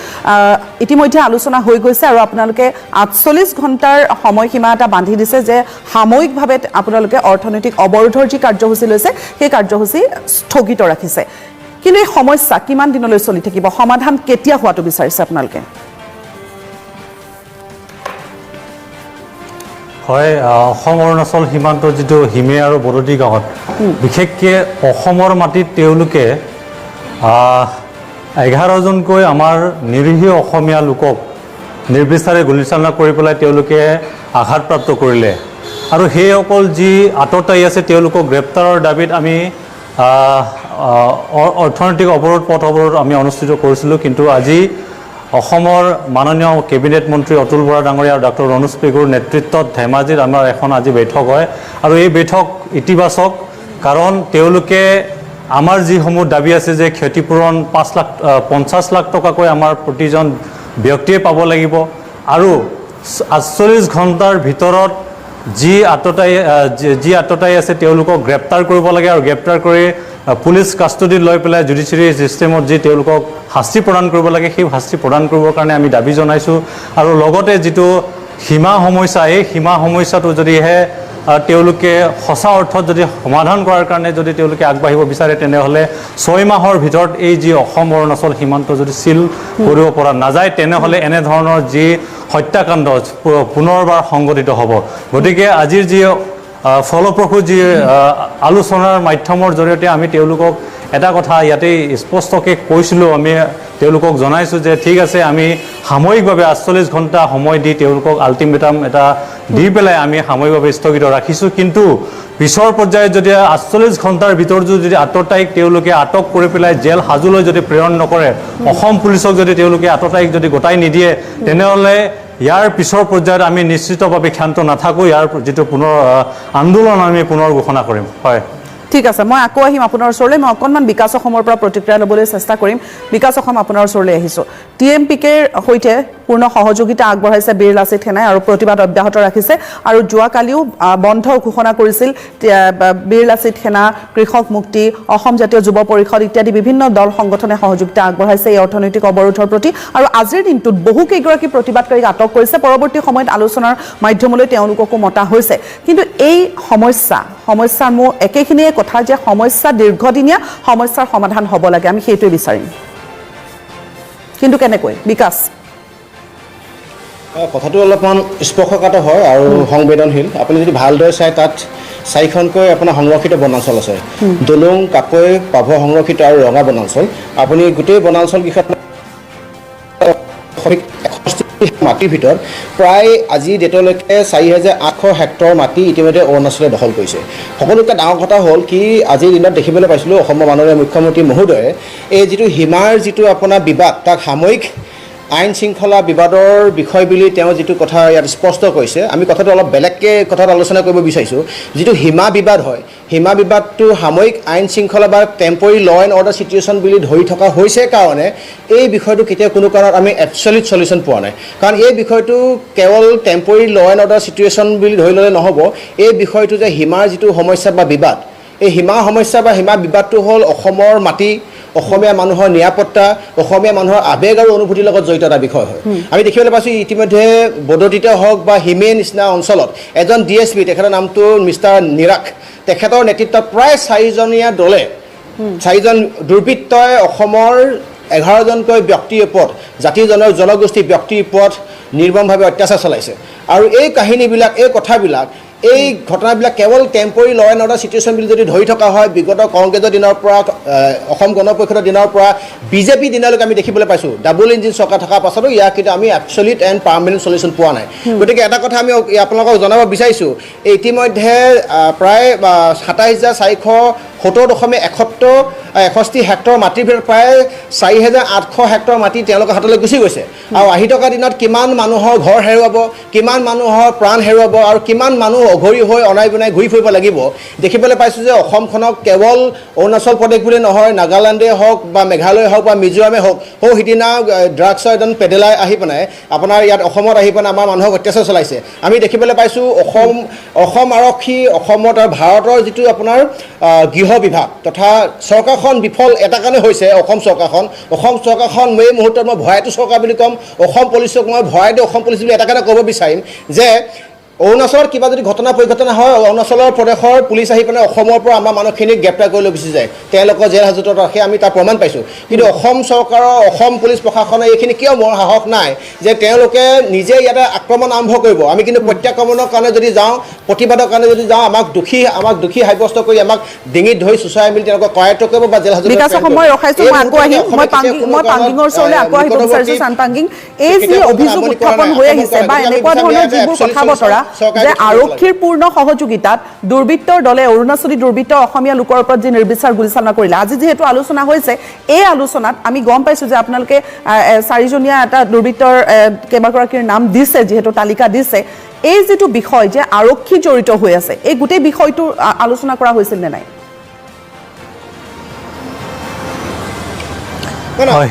ইতিমধ্যে আলোচনা হৈ গৈছে আৰু আপোনালোকে 48 ঘণ্টাৰ সময়সীমা এটা বান্ধি দিছে যে সাময়িকভাৱে আপোনালোকে অৰ্থনৈতিক অৱৰোধৰ যি কাৰ্যসূচী লৈছে সেই কাৰ্যসূচী স্থগিত ৰাখিছে কিন্তু এই সমস্যা কিমান দিনলৈ চলি থাকিব সমাধান কেতিয়া হোৱাটো বিচাৰিছে আপোনালোকে হয় অসম অৰুণাচল সীমান্তৰ যিটো হিমে আৰু বৰদী গাঁৱত বিশেষকৈ অসমৰ মাটিত তেওঁলোকে 11জনকৈ আমাৰ নিৰীহ অসমীয়া লোকক নিৰ্বিচাৰে গুলীচালনা কৰি পেলাই তেওঁলোকে আঘাতপ্ৰাপ্ত কৰিলে আৰু সেইসকল যি আততায়ী আছে তেওঁলোকক গ্ৰেপ্তাৰৰ দাবীত আমি অৰ্থনৈতিক অৱৰোধ পথ অৱৰোধ আমি অনুষ্ঠিত কৰিছিলোঁ কিন্তু আজি অসমৰ মাননীয় কেবিনেট মন্ত্ৰী অতুল বৰা ডাঙৰীয়া আৰু ডক্টৰ ৰণোজ পেগুৰ নেতৃত্বত ধেমাজিত আমাৰ এখন আজি বৈঠক হয় আৰু এই বৈঠক ইতিবাচক কাৰণ তেওঁলোকে আমাৰ যিসমূহ দাবী আছে যে ক্ষতিপূৰণ 50 লাখ টকাকৈ আমাৰ প্ৰতিজন ব্যক্তিয়ে পাব লাগিব আৰু 48 ঘণ্টাৰ ভিতৰত যি আততায়ী আছে তেওঁলোকক গ্ৰেপ্তাৰ কৰিব লাগে আৰু গ্ৰেপ্তাৰ কৰি পুলিচ কাষ্টডিত লৈ পেলাই জুডিচিয়াৰী চিষ্টেমত যি তেওঁলোকক শাস্তি প্ৰদান কৰিব লাগে সেই শাস্তি প্ৰদান কৰিবৰ কাৰণে আমি দাবী জনাইছোঁ আৰু লগতে যিটো সীমা সমস্যা এই সীমা সমস্যাটো যদিহে তেওঁলোকে সঁচা অৰ্থত যদি সমাধান কৰাৰ কাৰণে যদি তেওঁলোকে আগবাঢ়িব বিচাৰে তেনেহ'লে 6 মাহৰ ভিতৰত এই যি অসম অৰুণাচল সীমান্ত যদি চিল কৰিব পৰা নাযায় তেনেহ'লে এনেধৰণৰ যি হত্যাকাণ্ড পুনৰবাৰ সংঘটিত হ'ব গতিকে আজিৰ যি ফলপ্ৰসূ যি আলোচনাৰ মাধ্যমৰ জৰিয়তে আমি তেওঁলোকক এটা কথা ইয়াতে স্পষ্টকৈ কৈছিলোঁ আমি তেওঁলোকক জনাইছোঁ যে ঠিক আছে আমি সাময়িকভাৱে 48 ঘণ্টা সময় দি তেওঁলোকক আল্টিমেটাম এটা দি পেলাই আমি সাময়িকভাৱে স্থগিত ৰাখিছোঁ কিন্তু পিছৰ পৰ্যায়ত যদি 48 ঘণ্টাৰ ভিতৰত যদি আততায়ীক তেওঁলোকে আটক কৰি পেলাই জেল হাজোলৈ যদি প্ৰেৰণ নকৰে অসম পুলিচক যদি তেওঁলোকে আততায়ীক যদি গোটাই নিদিয়ে তেনেহ'লে ইয়াৰ পিছৰ পৰ্যায়ত আমি নিশ্চিতভাৱে ক্ষান্ত নাথাকোঁ ইয়াৰ যিটো পুনৰ আন্দোলন আমি পুনৰ ঘোষণা কৰিম হয় ঠিক আছে মই আকৌ আহিম আপোনাৰ ওচৰলৈ মই অকণমান বিকাশ অসমৰ পৰা প্ৰতিক্ৰিয়া ল'বলৈ চেষ্টা কৰিম বিকাশ অসম আপোনাৰ ওচৰলৈ আহিছোঁ TMPKৰ সৈতে পূৰ্ণ সহযোগিতা আগবঢ়াইছে বীৰ লাচিত সেনাই আৰু প্ৰতিবাদ অব্যাহত ৰাখিছে আৰু যোৱাকালিও বন্ধ ঘোষণা কৰিছিল বীৰ লাচিত সেনা কৃষক মুক্তি অসম জাতীয় যুৱ পৰিষদ ইত্যাদি বিভিন্ন দল সংগঠনে সহযোগিতা আগবঢ়াইছে এই অৰ্থনৈতিক অৱৰোধৰ প্ৰতি আৰু আজিৰ দিনটোত বহুকেইগৰাকী প্ৰতিবাদকাৰীক আটক কৰিছে পৰৱৰ্তী সময়ত আলোচনাৰ মাধ্যমলৈ তেওঁলোককো মতা হৈছে কিন্তু এই সমস্যাৰ মোৰ একেখিনিয়ে কথা যে সমস্যা দীৰ্ঘদিনীয়া সমস্যাৰ সমাধান হ'ব লাগে আমি সেইটোৱে বিচাৰিম কিন্তু কেনেকৈ বিকাশ কথাটো অলপমান স্পৰ্শকাতৰ হয় আৰু সংবেদনশীল আপুনি যদি ভালদৰে চাই তাত 4খনকৈ আপোনাৰ সংৰক্ষিত বনাঞ্চল আছে দলুং কাকৈ পাভ সংৰক্ষিত আৰু ৰঙা বনাঞ্চল আপুনি গোটেই বনাঞ্চল কেইখন মাটিৰ ভিতৰত প্ৰায় আজি ডেটলৈকে 4800 হেক্টৰ মাটি ইতিমধ্যে অৰুণাচলে দখল কৰিছে সকলোতকৈ ডাঙৰ কথা হ'ল কি আজিৰ দিনত দেখিবলৈ পাইছিলোঁ অসমৰ মাননীয় মুখ্যমন্ত্ৰী মহোদয়ে এই যিটো সীমাৰ যিটো আপোনাৰ বিবাদ তাক সাময়িক আইন শৃংখলা বিবাদৰ বিষয় বুলি তেওঁ যিটো কথা ইয়াত স্পষ্ট কৈছে আমি কথাটো অলপ বেলেগকৈ কথাত আলোচনা কৰিব বিচাৰিছোঁ যিটো সীমা বিবাদ হয় সীমা বিবাদটো সাময়িক আইন শৃংখলা বা টেম্পৰী ল এণ্ড অৰ্ডাৰ চিটুৱেশ্যন বুলি ধৰি থকা হৈছে কাৰণে এই বিষয়টো কেতিয়াও কোনো কাৰণত আমি এবছলিউট সলিউশ্যন পোৱা নাই কাৰণ এই বিষয়টো কেৱল টেম্পৰী ল এণ্ড অৰ্ডাৰ চিটুৱেশ্যন বুলি ধৰি ল'লে নহ'ব এই বিষয়টো যে সীমাৰ যিটো সমস্যা বা বিবাদ এই সীমা সমস্যা বা সীমা বিবাদটো হ'ল অসমৰ মাটি অসমীয়া মানুহৰ নিৰাপত্তা অসমীয়া মানুহৰ আৱেগ আৰু অনুভূতিৰ লগত জড়িত এটা বিষয় হয় আমি দেখিবলৈ পাইছোঁ ইতিমধ্যে বদতিতে হওক বা হিমে নিচিনা অঞ্চলত এজন DSP তেখেতৰ নামটো মিষ্টাৰ নিৰাক তেখেতৰ নেতৃত্বত প্ৰায় 4জনীয়া দলে 4জন দুৰ্বৃত্তই অসমৰ 11জনকৈ ব্যক্তিৰ ওপৰত জনগোষ্ঠী ব্যক্তিৰ ওপৰত নিৰ্মমভাৱে অত্যাচাৰ চলাইছে আৰু এই কাহিনীবিলাক এই কথাবিলাক এই ঘটনাবিলাক কেৱল টেম্পৰী ল এণ্ড অৰ্ডাৰ চিটুৱেশ্যন বুলি যদি ধৰি থকা হয় বিগত কংগ্ৰেছৰ দিনৰ পৰা অসম গণ পৰিষদৰ দিনৰ পৰা বিজেপি দিনলৈকে আমি দেখিবলৈ পাইছোঁ ডাবল ইঞ্জিন চৰকাৰ থকাৰ পাছতো ইয়াক কিন্তু আমি এবছলিউট এণ্ড পাৰ্মানেণ্ট চলিউশ্যন পোৱা নাই গতিকে এটা কথা আমি আপোনালোকক জনাব বিচাৰিছোঁ ইতিমধ্যে প্ৰায় 27,470.61 হেক্টৰ মাটিৰ ভিতৰত প্ৰায় 4,800 হেক্টৰ মাটি তেওঁলোকৰ হাতলৈ গুচি গৈছে আৰু আহি থকা দিনত কিমান মানুহৰ ঘৰ হেৰুৱাব কিমান মানুহৰ প্ৰাণ হেৰুৱাব আৰু কিমান মানুহ অঘৰী হৈ অনাই বনাই ঘূৰি ফুৰিব লাগিব দেখিবলৈ পাইছোঁ যে অসমখনক কেৱল অৰুণাচল প্ৰদেশ বুলি নহয় নাগালেণ্ডেই হওক বা মেঘালয় হওক বা মিজোৰামেই হওক সিদিনা ড্ৰাগছৰ এজন পেডেলাই আহি পেলাই আপোনাৰ ইয়াত অসমত আহি পেলাই আমাৰ মানুহক অত্যাচাৰ চলাইছে আমি দেখিবলৈ পাইছোঁ অসম আৰক্ষী অসমত আৰু ভাৰতৰ যিটো আপোনাৰ গৃহ বিভাগ তথা চৰকাৰখন বিফল এটা কাৰণে হৈছে অসম চৰকাৰখন এই মুহূৰ্তত মই ভয়াতু চৰকাৰ বুলি ক'ম অসম পুলিচক মই ভয়াতু অসম পুলিচ বুলি এটা কাৰণে ক'ব বিচাৰিম যে অৰুণাচলত কিবা যদি ঘটনা পৰিঘটনা হয় অৰুণাচলৰ প্ৰদেশৰ পুলিচ আহি পেলাই অসমৰ পৰা আমাৰ মানুহখিনিক গ্ৰেপ্তাৰ কৰি লৈ গুচি যায় তেওঁলোকৰ জেল হাজতত ৰাখে আমি তাৰ প্ৰমাণ পাইছোঁ কিন্তু অসম চৰকাৰৰ অসম পুলিচ প্ৰশাসনে এইখিনি কিয় মোৰ সাহস নাই যে তেওঁলোকে নিজে ইয়াতে আক্ৰমণ আৰম্ভ কৰিব আমি কিন্তু প্ৰত্যাক্ৰমণৰ কাৰণে যদি যাওঁ প্ৰতিবাদৰ কাৰণে যদি যাওঁ আমাক দোষী সাব্যস্ত কৰি আমাক ডিঙিত ধৰি চুচাই মেলি তেওঁলোকক কৰায়ত্ব কৰিব বা জেল হাজতত বিকাশ সময় ৰখাইছো মই আকৌ আহিম মই পাংগিঙৰ ওচৰলৈ আকৌ আহিব বিচাৰিছো চানপাংগিং এই যি অভিযোগ উত্থাপন হৈ আহিছে বা এনেকুৱা ধৰণৰ যিবোৰ কথা বতৰা যে আৰক্ষীৰ পূৰ্ণ সহযোগিতাত দুৰ্বৃত্তৰ দলে অৰুণাচলী দুৰ্বৃত্ত অসমীয়া লোকৰ ওপৰত যি নিৰ্বিচাৰ গুলীচালনা কৰিলে আজি যিহেতু আলোচনা হৈছে এই আলোচনাত আমি গম পাইছোঁ যে আপোনালোকে 4জনীয়া এটা দুৰ্বৃত্তৰ কেইবাগৰাকীৰ নাম দিছে যিহেতু তালিকা দিছে এই যিটো বিষয় যে আৰক্ষী জড়িত হৈ আছে এই গোটেই বিষয়টো আলোচনা কৰা হৈছিল নে নাই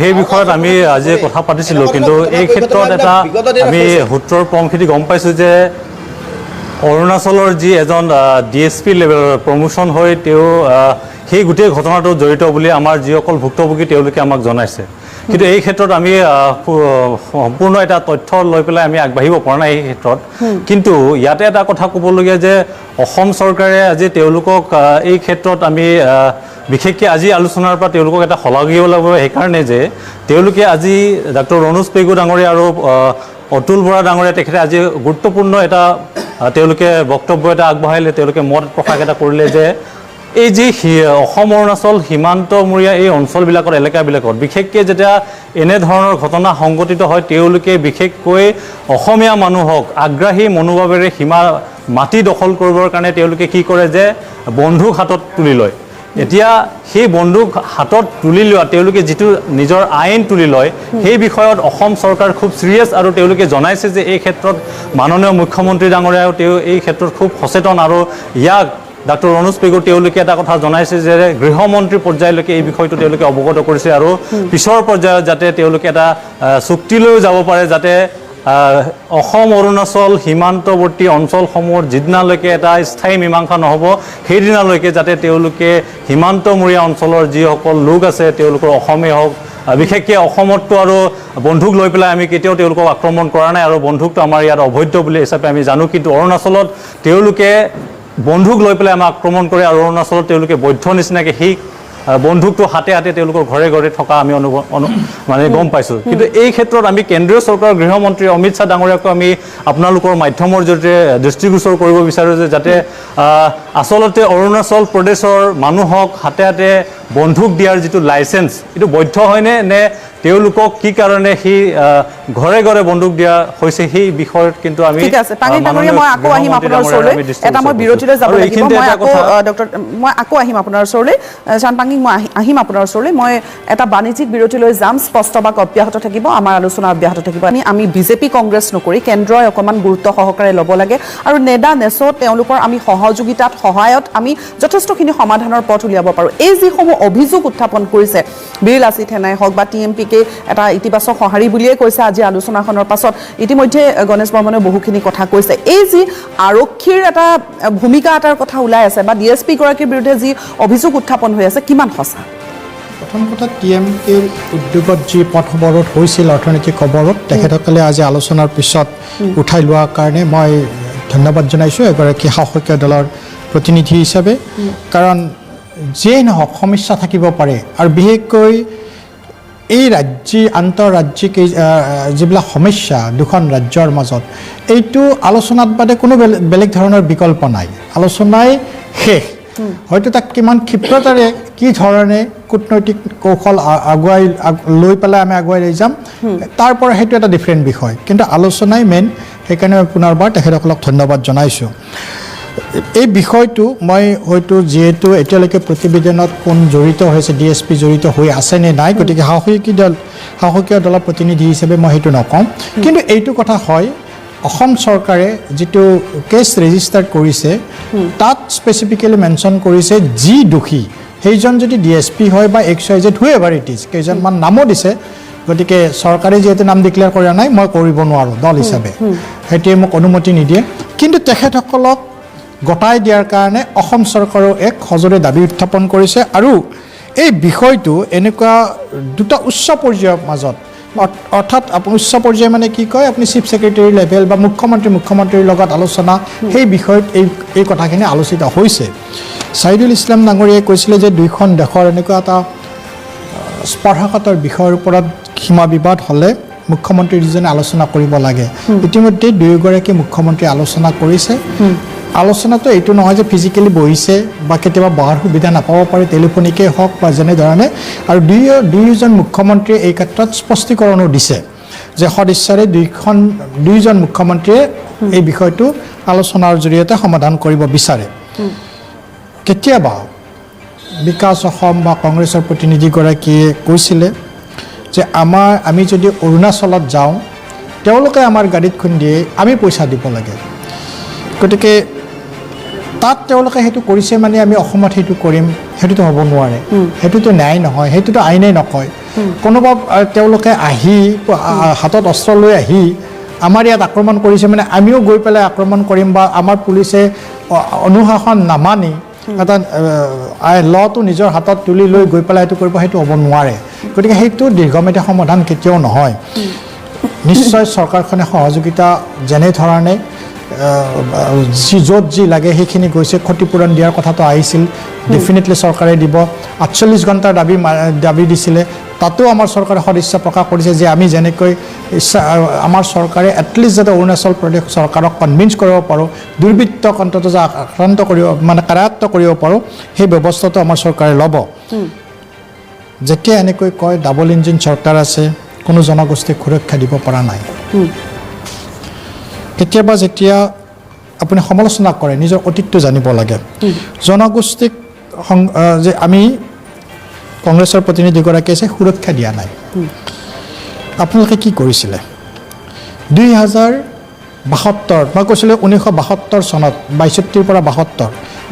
সেই বিষয়ত আমি আজি কথা পাতিছিলোঁ কিন্তু এই ক্ষেত্ৰত এটা আমি সূত্ৰৰ পমখিনি গম পাইছোঁ যে অৰুণাচলৰ যি এজন DSP লেভেলৰ প্ৰমোশ্যন হৈ তেওঁ সেই গোটেই ঘটনাটো জড়িত বুলি আমাৰ যিসকল ভুক্তভোগী তেওঁলোকে আমাক জনাইছে কিন্তু এই ক্ষেত্ৰত আমি সম্পূৰ্ণ এটা তথ্য লৈ পেলাই আমি আগবাঢ়িব পৰা নাই এই ক্ষেত্ৰত কিন্তু ইয়াতে এটা কথা ক'বলগীয়া যে অসম চৰকাৰে আজি তেওঁলোকক এই ক্ষেত্ৰত আমি বিশেষকৈ আজি আলোচনাৰ পৰা তেওঁলোকক এটা শলাগিব লাগিব সেইকাৰণে যে তেওঁলোকে আজি ডক্টৰ ৰণোজ পেগু ডাঙৰীয়া আৰু অতুল বৰা ডাঙৰীয়া তেখেতে আজি গুৰুত্বপূৰ্ণ এটা তেওঁলোকে বক্তব্য এটা আগবঢ়াইলে তেওঁলোকে মত প্ৰকাশ এটা কৰিলে যে এই যি অসম অৰুণাচল সীমান্তমূৰীয়া এই অঞ্চলবিলাকত এলেকাবিলাকত বিশেষকৈ যেতিয়া এনেধৰণৰ ঘটনা সংঘটিত হয় তেওঁলোকে বিশেষকৈ অসমীয়া মানুহক আগ্ৰাহী মনোভাৱেৰে সীমা মাটি দখল কৰিবৰ কাৰণে তেওঁলোকে কি কৰে যে বন্দুক হাতত তুলি লয় এতিয়া সেই বন্দুক হাতত তুলি লোৱা তেওঁলোকে যিটো নিজৰ আইন তুলি লয় সেই বিষয়ত অসম চৰকাৰ খুব চিৰিয়াছ আৰু তেওঁলোকে জনাইছে যে এই ক্ষেত্ৰত মাননীয় মুখ্যমন্ত্ৰী ডাঙৰীয়াও তেওঁ এই ক্ষেত্ৰত খুব সচেতন আৰু ইয়াক ডক্টৰ ৰণোজ পেগু তেওঁলোকে এটা কথা জনাইছে যে গৃহমন্ত্ৰী পৰ্যায়লৈকে এই বিষয়টো তেওঁলোকে অৱগত কৰিছে আৰু পিছৰ পৰ্যায়ত যাতে তেওঁলোকে এটা চুক্তিলৈ যাব পাৰে যাতে অসম অৰুণাচল সীমান্তৱৰ্তী অঞ্চলসমূহৰ যিদিনালৈকে এটা স্থায়ী মীমাংসা নহ'ব সেইদিনালৈকে যাতে তেওঁলোকে সীমান্তমূৰীয়া অঞ্চলৰ যিসকল লোক আছে তেওঁলোকৰ অসমেই হওক বিশেষকৈ অসমততো আৰু বন্দুক লৈ পেলাই আমি কেতিয়াও তেওঁলোকক আক্ৰমণ কৰা নাই আৰু বন্দুকটো আমাৰ ইয়াত অবৈধ বুলি হিচাপে আমি জানো কিন্তু অৰুণাচলত তেওঁলোকে বন্দুক লৈ পেলাই আমাক আক্ৰমণ কৰে আৰু অৰুণাচলত তেওঁলোকে বৈধ নিচিনাকৈ সেই বন্দুকটো হাতে হাতে তেওঁলোকৰ ঘৰে ঘৰে থকা আমি মানে গম পাইছোঁ কিন্তু এই ক্ষেত্ৰত আমি কেন্দ্ৰীয় চৰকাৰৰ গৃহমন্ত্ৰী অমিত শ্বাহ ডাঙৰীয়াকো আমি আপোনালোকৰ মাধ্যমৰ জৰিয়তে দৃষ্টিগোচৰ কৰিব বিচাৰোঁ যে যাতে আচলতে অৰুণাচল প্ৰদেশৰ মানুহক হাতে হাতে বন্দুক দিয়াৰ যিটো লাইচেঞ্চ এইটো বৈধ হয়নে নে তেওঁলোকক কি কাৰণে সেই ঘৰে ঘৰে বন্দুক দিয়া হৈছে সেই বিষয়ত কিন্তু আমি ঠিক আছে পাংগিং ডাঙৰীয়া মই আকৌ আহিম আপোনাৰ ওচৰলৈ এটা মই বিৰতিলৈ যাব লাগিব মই আকৌ ডক্টৰ মই আকৌ আহিম আপোনাৰ ওচৰলৈ চানপাংগিং মই আহিম আপোনাৰ ওচৰলৈ মই এটা বাণিজ্যিক বিৰতিলৈ যাম স্পষ্টবাক অব্যাহত থাকিব আমাৰ আলোচনা অব্যাহত থাকিব আমি বিজেপি কংগ্ৰেছ নকৰি কেন্দ্ৰই অকণমান গুৰুত্ব সহকাৰে ল'ব লাগে আৰু নেডা নেচত তেওঁলোকৰ আমি সহযোগিতাত সহায়ত আমি যথেষ্টখিনি সমাধানৰ পথ উলিয়াব পাৰোঁ এই যিসমূহ অভিযোগ উত্থাপন কৰিছে বীৰ লাচিত সেনাই হওক বা TMPকে এটা ইতিবাচক সঁহাৰি বুলিয়ে কৈছে আজি আলোচনাখনৰ পাছত ইতিমধ্যে গণেশ বৰ্মনে বহুখিনি কথা কৈছে এই যি আৰক্ষীৰ এটা ভূমিকা এটাৰ কথা ওলাই আছে বা DSP গৰাকীৰ বিৰুদ্ধে যি অভিযোগ উত্থাপন হৈ আছে কিমান সঁচা প্ৰথম কথা TMKৰ উদ্যোগত যি পথ অৱৰোধ হৈছিল অৰ্থনৈতিক অৱৰোধ তেখেতসকলে আজি আলোচনাৰ পিছত উঠাই লোৱাৰ কাৰণে মই ধন্যবাদ জনাইছোঁ এগৰাকী শাসকীয় দলৰ প্ৰতিনিধি হিচাপে কাৰণ যিয়েই নহওক সমস্যা থাকিব পাৰে আৰু বিশেষকৈ এই আন্তঃৰাজ্যিক যিবিলাক সমস্যা দুখন ৰাজ্যৰ মাজত এইটো আলোচনাত বাদে কোনো বেলেগ ধৰণৰ বিকল্প নাই আলোচনাই শেষ হয়তো তাক কিমান ক্ষিপ্ৰতাৰে কি ধৰণে কূটনৈতিক কৌশল আগুৱাই লৈ পেলাই আমি আগুৱাই লৈ যাম তাৰ পৰা সেইটো এটা ডিফাৰেণ্ট বিষয় কিন্তু আলোচনাই মেইন সেইকাৰণে মই পুনৰবাৰ তেখেতসকলক ধন্যবাদ জনাইছোঁ এই বিষয়টো মই হয়তো যেহেতু এতিয়ালৈকে প্ৰতিবেদনত কোন জড়িত হৈছে DSP জড়িত হৈ আছে নে নাই গতিকে সাহসীয় দলৰ প্ৰতিনিধি হিচাপে মই সেইটো নকওঁ কিন্তু এইটো কথা হয় অসম চৰকাৰে যিটো কেছ ৰেজিষ্টাৰ কৰিছে তাত স্পেচিফিকেলি মেনশ্যন কৰিছে যি দোষী সেইজন যদি DSP হয় বা XYZ হুএভাৰ ইট ইজ কেইজনমান নামো দিছে গতিকে চৰকাৰে যিহেতু নাম ডিক্লেয়াৰ কৰা নাই মই কৰিব নোৱাৰোঁ দল হিচাপে সেইটোৱে মোক অনুমতি নিদিয়ে কিন্তু তেখেতসকলক গতাই দিয়াৰ কাৰণে অসম চৰকাৰেও এক সজোৰে দাবী উত্থাপন কৰিছে আৰু এই বিষয়টো এনেকুৱা দুটা উচ্চ পৰ্যায়ৰ মাজত অৰ্থাৎ উচ্চ পৰ্যায় মানে কি কয় আপুনি চিফ ছেক্ৰেটাৰী লেভেল বা মুখ্যমন্ত্ৰীৰ লগত আলোচনা সেই বিষয়ত এই কথাখিনি আলোচিত হৈছে ছাইদুল ইছলাম ডাঙৰীয়াই কৈছিলে যে দুইখন দেশৰ এনেকুৱা এটা স্পৰ্শকাতৰ বিষয়ৰ ওপৰত সীমা বিবাদ হ'লে মুখ্যমন্ত্ৰী দুজনে আলোচনা কৰিব লাগে ইতিমধ্যে দুয়োগৰাকী মুখ্যমন্ত্ৰী আলোচনা কৰিছে আলোচনাটো এইটো নহয় যে ফিজিকেলি বহিছে বা কেতিয়াবা বহাৰ সুবিধা নাপাব পাৰে টেলিফোনিকেই হওক বা যেনেধৰণে আৰু দুয়োজন মুখ্যমন্ত্ৰীয়ে এই ক্ষেত্ৰত স্পষ্টীকৰণো দিছে যে সদিচ্ছাৰে দুয়োজন মুখ্যমন্ত্ৰীয়ে এই বিষয়টো আলোচনাৰ জৰিয়তে সমাধান কৰিব বিচাৰে কেতিয়াবা বিকাশ অসম বা কংগ্ৰেছৰ প্ৰতিনিধিগৰাকীয়ে কৈছিলে যে আমি যদি অৰুণাচলত যাওঁ তেওঁলোকে আমাৰ গাড়ীত খুন্দিয়ে আমি পইচা দিব লাগে গতিকে তাত তেওঁলোকে সেইটো কৰিছে মানে আমি অসমত সেইটো কৰিম সেইটোতো হ'ব নোৱাৰে সেইটোতো ন্যায় নহয় সেইটোতো আইনেই নকয় কোনোবা তেওঁলোকে আহি হাতত অস্ত্ৰ লৈ আহি আমাৰ ইয়াত আক্ৰমণ কৰিছে মানে আমিও গৈ পেলাই আক্ৰমণ কৰিম বা আমাৰ পুলিচে অনুশাসন নামানি এটা লটো নিজৰ হাতত তুলি লৈ গৈ পেলাই সেইটো কৰিব সেইটো হ'ব নোৱাৰে গতিকে সেইটো দীৰ্ঘম্যাদী সমাধান কেতিয়াও নহয় নিশ্চয় চৰকাৰখনে সহযোগিতা যেনেধৰণে য'ত যি লাগে সেইখিনি গৈছে ক্ষতিপূৰণ দিয়াৰ কথাটো আহিছিল ডেফিনেটলি চৰকাৰে দিব ৪৮ ঘণ্টাৰ দাবী দিছিলে তাতো আমাৰ চৰকাৰে সদিচ্ছা প্ৰকাশ কৰিছে যে আমি যেনেকৈ আমাৰ চৰকাৰে এটলিষ্ট যাতে অৰুণাচল প্ৰদেশ চৰকাৰক কনভিন্স কৰিব পাৰোঁ দুৰ্বৃত্তক অন্তত যে আক্ৰান্ত কৰিব মানে কাৰায়ত্ব কৰিব পাৰোঁ সেই ব্যৱস্থাটো আমাৰ চৰকাৰে ল'ব যেতিয়া এনেকৈ কয় ডাবল ইঞ্জিন চৰকাৰ আছে কোনো জনগোষ্ঠীক সুৰক্ষা দিব পৰা নাই কেতিয়াবা যেতিয়া আপুনি সমালোচনা কৰে নিজৰ অতীতটো জানিব লাগে জনগোষ্ঠীক যে আমি কংগ্ৰেছৰ প্ৰতিনিধিগৰাকীয়ে যে সুৰক্ষা দিয়া নাই আপোনালোকে কি কৰিছিলে 2072 মই কৈছিলোঁ 1972 চনত ৬২ৰ পৰা 72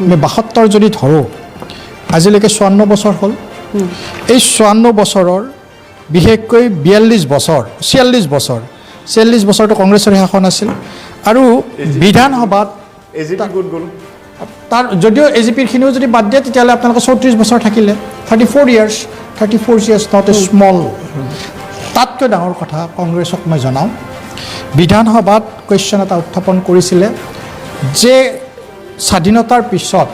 আমি 72 যদি ধৰোঁ আজিলৈকে 54 বছৰ হ'ল এই 54 বছৰৰ বিশেষকৈ 42 বছৰ 46 বছৰ 46 বছৰটো কংগ্ৰেছৰ শাসন আছিল আৰু বিধানসভাত তাৰ যদিও এজিপিৰখিনিও যদি বাদ দিয়ে তেতিয়াহ'লে আপোনালোকে 34 বছৰ থাকিলে 34 ইয়াৰ্ছ নট এ স্মল তাতকৈ ডাঙৰ কথা কংগ্ৰেছক মই জনাওঁ বিধানসভাত কুৱেশ্যন এটা উত্থাপন কৰিছিলে যে স্বাধীনতাৰ পিছত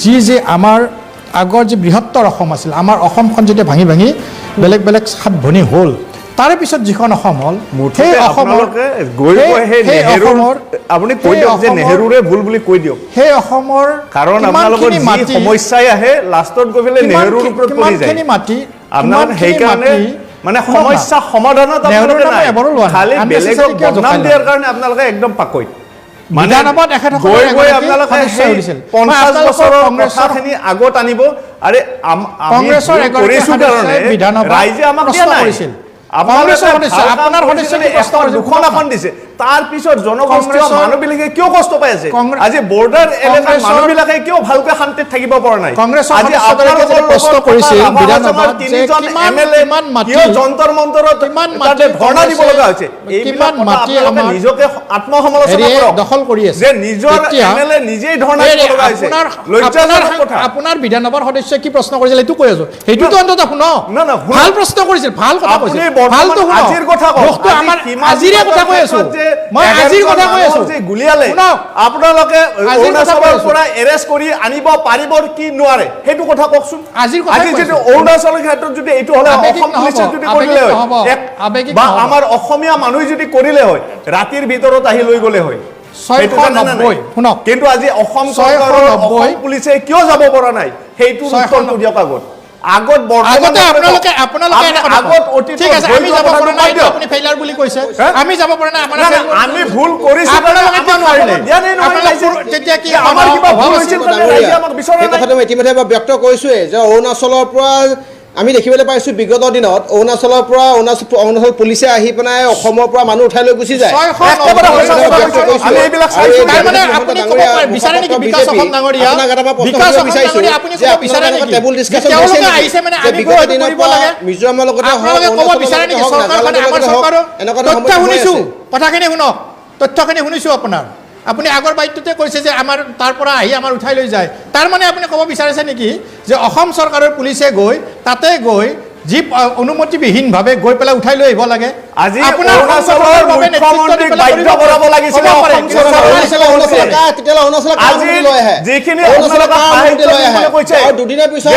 যি আমাৰ আগৰ যি বৃহত্তৰ অসম আছিল আমাৰ অসমখন যেতিয়া ভাঙি বেলেগ বেলেগ সাত ভনী হ'ল তাৰে পিছত যিখন অসম হ'ল সেই অসমকে আপুনি কৈ দিয়ক যে নেহেৰুৰে ভুল বুলি কৈ দিয়ক সেই অসমৰ কাৰণ আপোনালোকৰ যি সমস্যাই আহে লাষ্টত গৈ পেলাই নেহেৰুৰ ওপৰত পৰি যায় আপোনাৰ সেইকাৰণে মানে সমস্যা সমাধানত আপোনালোকে নাই খালি বেলেগক বদনাম দিয়াৰ কাৰণে আপোনালোকে একদম পাকৈত বিধানসভাত গৈ আপোনালোকে 50 বছৰৰ কথাখিনি আগত আনিব আৰে আমি কৰিছোঁ কাৰণে ৰাইজে আমাক দিয়া নাই আপোনাৰ দুখন আসন দিছে তাৰ পিছত জনগোষ্ঠীয় মানুহবিলাকে কিয় কষ্ট পাই আছে আজি বৰ্ডাৰ এলেকাৰ মানুহবিলাকে কিয় ভালকৈ শান্তিত থাকিব পৰা নাই আজি আপোনালোকৰ প্ৰশ্ন কৰিছিল বিধানসভাত তিনিজন এমএলএ কিয় যন্তৰ মন্তৰত তাতে ধৰ্ণা দিব লগা হৈছে এইবিলাক মাটি আমাৰ নিজকে আত্মসমালোচনা কৰক দখল কৰি আছে যে নিজৰ এমএলএ নিজেই ধৰ্ণা দিব লগা হৈছে লজ্জাজনক কথা আপোনাৰ বিধানসভাৰ সদস্যই কি প্ৰশ্ন কৰিছিল এইটো কৈ আছো সেইটোতো অন্তত শুন ভাল প্ৰশ্ন কৰিছিল ভাল কথা কৈছিল ভালটো শুন আজিৰ কথা কওক আজিৰে কথা কৈ আছো মই আজিৰ কথা কৈ আছো। গুলিয়ালে শুনক, আপোনালোকে আজিৰ কথা কৈ অৰুণাচলৰ আছো। পৰা এৰেষ্ট কৰি আনিব পাৰিব কি নোৱাৰে সেইটো কথা কওকচোন। আজিৰ কথা আজি কৈ যদি আছো। অৰুণাচলৰ ক্ষেত্ৰত যদি এইটো হলে আবেগিক অসম পুলিচে নহ'ব, যদি আবেগিক কৰিলে হয় নহ'ব, আবেগিক বা নহ'ব। আমাৰ অসমীয়া মানুহ যদি কৰিলে হয় ৰাতিৰ ভিতৰত আহি লৈ গ'লে হয়। সেইটো জানে নে নাই? 690 শুনক, কিন্তু আজি অসম চৰকাৰৰ 690 অসম পুলিচে কিয় যাব পৰা নাই সেইটো উত্তৰটো দিয়ক আগত আগতে আপোনালোকে এটা কথা আগত কওক। ঠিক আছে, আমি যাব পৰা নাই, এইটো আপুনি ফেইলাৰ বুলি কৈছে। আমি যাব পৰা নাই, আপোনাৰ failure বুলি আমি কৈছে। ভুল কৰিছো আপোনালোকে কিয় নোৱাৰিলে? আপোনালোকে তেতিয়া কি আমাৰ কিবা ভুল অভাৱ হৈছিল আছিল? কাৰণে ৰাইজে আমাক বিচৰা এই নাই। কথাটো মই ইতিমধ্যে ব্যক্ত কৰিছোঁৱেই যে অৰুণাচলৰ পৰা আমি দেখিবলৈ পাইছোঁ বিগত দিনত অৰুণাচলৰ পৰা অৰুণাচল পুলিচে আহি পেলাই অসমৰ পৰা মানুহ উঠাই লৈ গুচি যায়। 690 আমি এইবিলাক চাইছো। তাৰমানে আপুনি ক'ব বিচাৰে নেকি বিকাশ অসম ডাঙৰীয়া? আপোনাক এটা প্ৰশ্ন বিকাশ সুধিব অসম বিচাৰিছোঁ ডাঙৰীয়া আপুনি যে ক'ব আপোনালোকে বিচাৰে এনেকুৱা নেকি? টেবুল ডিছকাশ্যন তেওঁলোকে হৈছে নেকি? আহিছে মানে যে আমি বিগত গৈ দিনৰ কৰিব পৰা লাগে। মিজোৰামৰ লগতে হওক, আপোনালোকে ক'ব অৰুণাচলৰ বিচাৰে লগতে নেকি হওক, চৰকাৰখনে নাগালেণ্ডৰ আমাৰ লগতে হওক, চৰকাৰৰ এনেকুৱা তথ্য সময় শুনিছো, আছে। কথাখিনি শুনক, তথ্যখিনি শুনিছো আপোনাৰ। আপুনি আগৰ বাইকটোতে কৈছে যে আমাৰ তাৰ পৰা আহি আমাৰ উঠাই লৈ যায়। তাৰ মানে আপুনি ক'ব বিচাৰিছে নেকি যে অসম চৰকাৰৰ পুলিচে গৈ তাতে গৈ যি অনুমতিবিহীনভাৱে গৈ পেলাই উঠাই লৈ আহিব লাগে? আজি আপোনাৰ অৰুণাচলৰ মুখ্যমন্ত্ৰীক বাধ্য কৰাব লাগিছিলে অসম আজি যিখিনি আপোনালোকে সাহায্য দিবলৈ কৈছে দুদিনৰ পিছত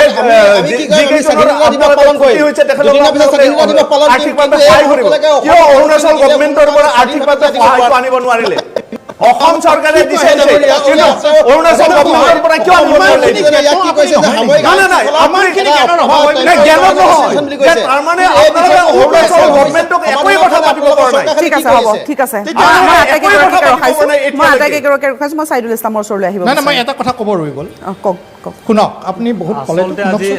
আমি কি কৰিম? আমি স্বাধীনতা দিৱস পালন কৰিম। দুদিনৰ পিছত স্বাধীনতা দিৱস পালন কৰিম। আৰ্থিকভাৱে সহায় কৰিব। কিয় অৰুণাচল গভৰ্ণমেণ্টৰ পৰা আৰ্থিকভাৱে সহায়টো আনিব নোৱাৰিলে? অসম চৰকাৰে দিছে কিন্তু অৰুণাচল গভৰ্ণমেণ্টৰ পৰা কিয় আনিব নোৱাৰিলে? জ্ঞানৰ নহয় যে তাৰমানে আপোনালোকে অৰুণাচল গভৰ্ণমেণ্টক একোৱে কথা পাতিব পৰা নাই। ঠিক আছে, হ'ব, ঠিক আছে। মই আটাইকেইগৰাকীকে ৰখাইছো, মই চাইদুল ইছলামৰ ওচৰলৈ আহিব নাই নাই, মই বিচাৰিম। এটা কথা ক'ব ৰৈ গ'ল। কওক কওক। শুনক, আপুনি বহুত ক'লে আচলতে আজি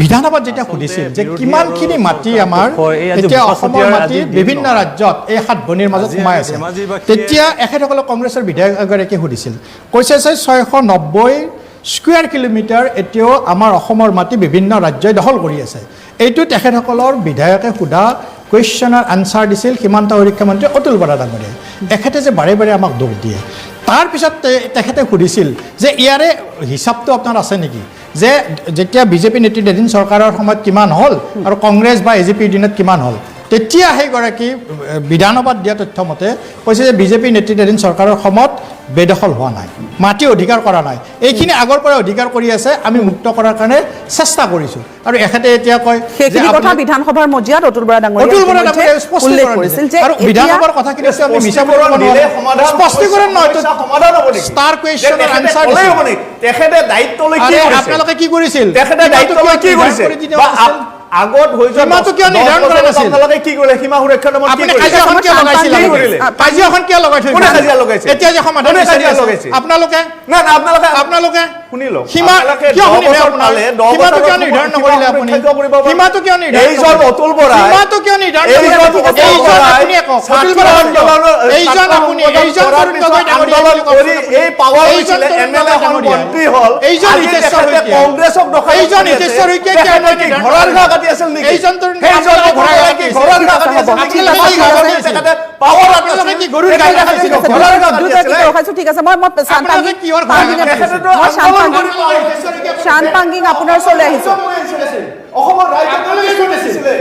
বিধানসভাত যেতিয়া সুধিছিল যে কিমানখিনি মাটি আমাৰ এই আজি এতিয়া মুখ্য অসমৰ সতীয়াৰ মাটি আজি দিন বিভিন্ন নহয়। ৰাজ্যত এই সাত ভনীৰ মাজত আজি সোমাই আছে, ধেমাজিবাসীয়ে তেতিয়া এখেতসকলক কংগ্ৰেছৰ বিধায়ক এগৰাকীয়ে সুধিছিল, কৈছে যে 690 স্কুৱেৰ কিলোমিটাৰ এতিয়াও আমাৰ অসমৰ মাটি বিভিন্ন ৰাজ্যই দখল কৰি আছে। এইটো তেখেতসকলৰ বিধায়কে সোধা কুৱেশ্যনৰ আনচাৰ দিছিল সীমান্ত সুৰক্ষা মন্ত্ৰী অতুল বৰা ডাঙৰীয়াই। এখেতে যে বাৰে বাৰে আমাক দোষ দিয়ে। তাৰপিছত তেখেতে সুধিছিল যে ইয়াৰে হিচাপটো আপোনাৰ আছে নেকি, যে যেতিয়া বিজেপি নেতৃত্বাধীন চৰকাৰৰ সময়ত কিমান হ'ল আৰু কংগ্ৰেছ বা এজিপিৰ দিনত কিমান হ'ল? তেতিয়া সেইগৰাকী বিধানসভাত দিয়া তথ্য মতে কৈছে যে বিজেপি নেতৃত্বাধীন চৰকাৰৰ সময়ত বেদখল হোৱা নাই, মাটি অধিকাৰ কৰা নাই, এইখিনি আগৰ পৰা অধিকাৰ কৰি আছে, আমি মুক্ত কৰাৰ কাৰণে চেষ্টা কৰিছোঁ। আৰু এখেতে এতিয়া কয় সেইখিনি কথা বিধানসভাৰ মজিয়াত অতুল বৰা ডাঙৰীয়াই উল্লেখ কৰিছিল যে আৰু বিধানসভাৰ কথাখিনি আমি মিছা কৰিব নোৱাৰোঁ। স্পষ্টীকৰণ নহয়, সমাধান হ'ব নেকি? ষ্টাৰ কুৱেশ্যনৰ আনচাৰ ক'লেই হ'ব নেকি? তেখেতে দায়িত্ব লৈ কি আৰে কৰিছে? আপোনালোকে কি কৰিছিল? তেখেতে দায়িত্ব লৈ কি কৰিছে? বা আগত হৈ যোৱা সীমাটো কিয় নিৰ্ধাৰণ কৰা নাছিল? আপোনালোকে কি কৰিলে? সীমা সুৰক্ষা নামত কি আপুনি কৰিলে? কাজিয়াখন কিয় লগাইছিল? কি কৰিলে? কাজিয়াখন কিয় লগাই থৈ কোনে কাজিয়া লগাইছে? এতিয়া যে সমাধান কোনে বিচাৰি কাজিয়া আছে লগাইছে? আপোনালোকে না না আপোনালোকে শুনি লওক। সীমা আপোনালোকে কিয় 10 শুনিলে? বছৰ আপোনাৰ পালে, 10 সীমাটো কিয় বছৰৰ নিৰ্ধাৰণ সীমা নকৰিলে আপুনি? সুৰক্ষা কৰিব পৰা নাই। সীমাটো কিয় নিৰ্ধাৰণ এইজন নকৰিলে? অতুল বৰাই সীমাটো কিয় নিৰ্ধাৰণ এইজন নকৰিলে? অতুল এইজন বৰাই আপুনি একো ছাত্ৰ অতুল বৰা আন্দোলনৰ এইজন আপুনি এইজন কৰাৰ তৰুণ পিছত গগৈ ডাঙৰীয়া আন্দোলন বুলি কওকচোন কৰি আপুনি। এই পাৱাৰ এইজন হৈছিলে, তৰুণ এমএলএ গগৈ হ'ল, ডাঙৰীয়া। মন্ত্ৰী হ'ল। এইজন আজি হিতেশ্বৰ তেখেতে শইকীয়া। কংগ্ৰেছক দখল এইজন কৰি আছে। হিতেশ্বৰ শইকীয়া কিয় তেখেতে কি নিৰ্ধাৰণ ঘোঁৰাৰ কৰিলে? ঘাঁহ কাটি আছিল নেকি? এইজন তৰুণ সেইজন আপোনালোকে ঘোঁৰাৰ ঘাঁহ কি কাটি ঘোঁৰাৰ আছিল? ঘাঁহ কাটি আছিল নেকি? আপোনালোকে কি ঘাঁহ কাটি আছিল? তেখেতে পাৱাৰ আপোনালোকে কি গৰুৰ ঘাঁহ কাটি আছিল? ঘোঁৰাৰ ঘাঁহ কাটি আছিলে। ৰখাইছো, ঠিক আছে। মই আপোনালোকে কিহৰ ঘাঁহ কাটি আছিল? তেখেতেতো মই আন্দোলন কৰি শান পাংগিং আপোনাৰ ওচৰলৈ আহিছো। অসমৰ ৰাইজে কৰিছিলে।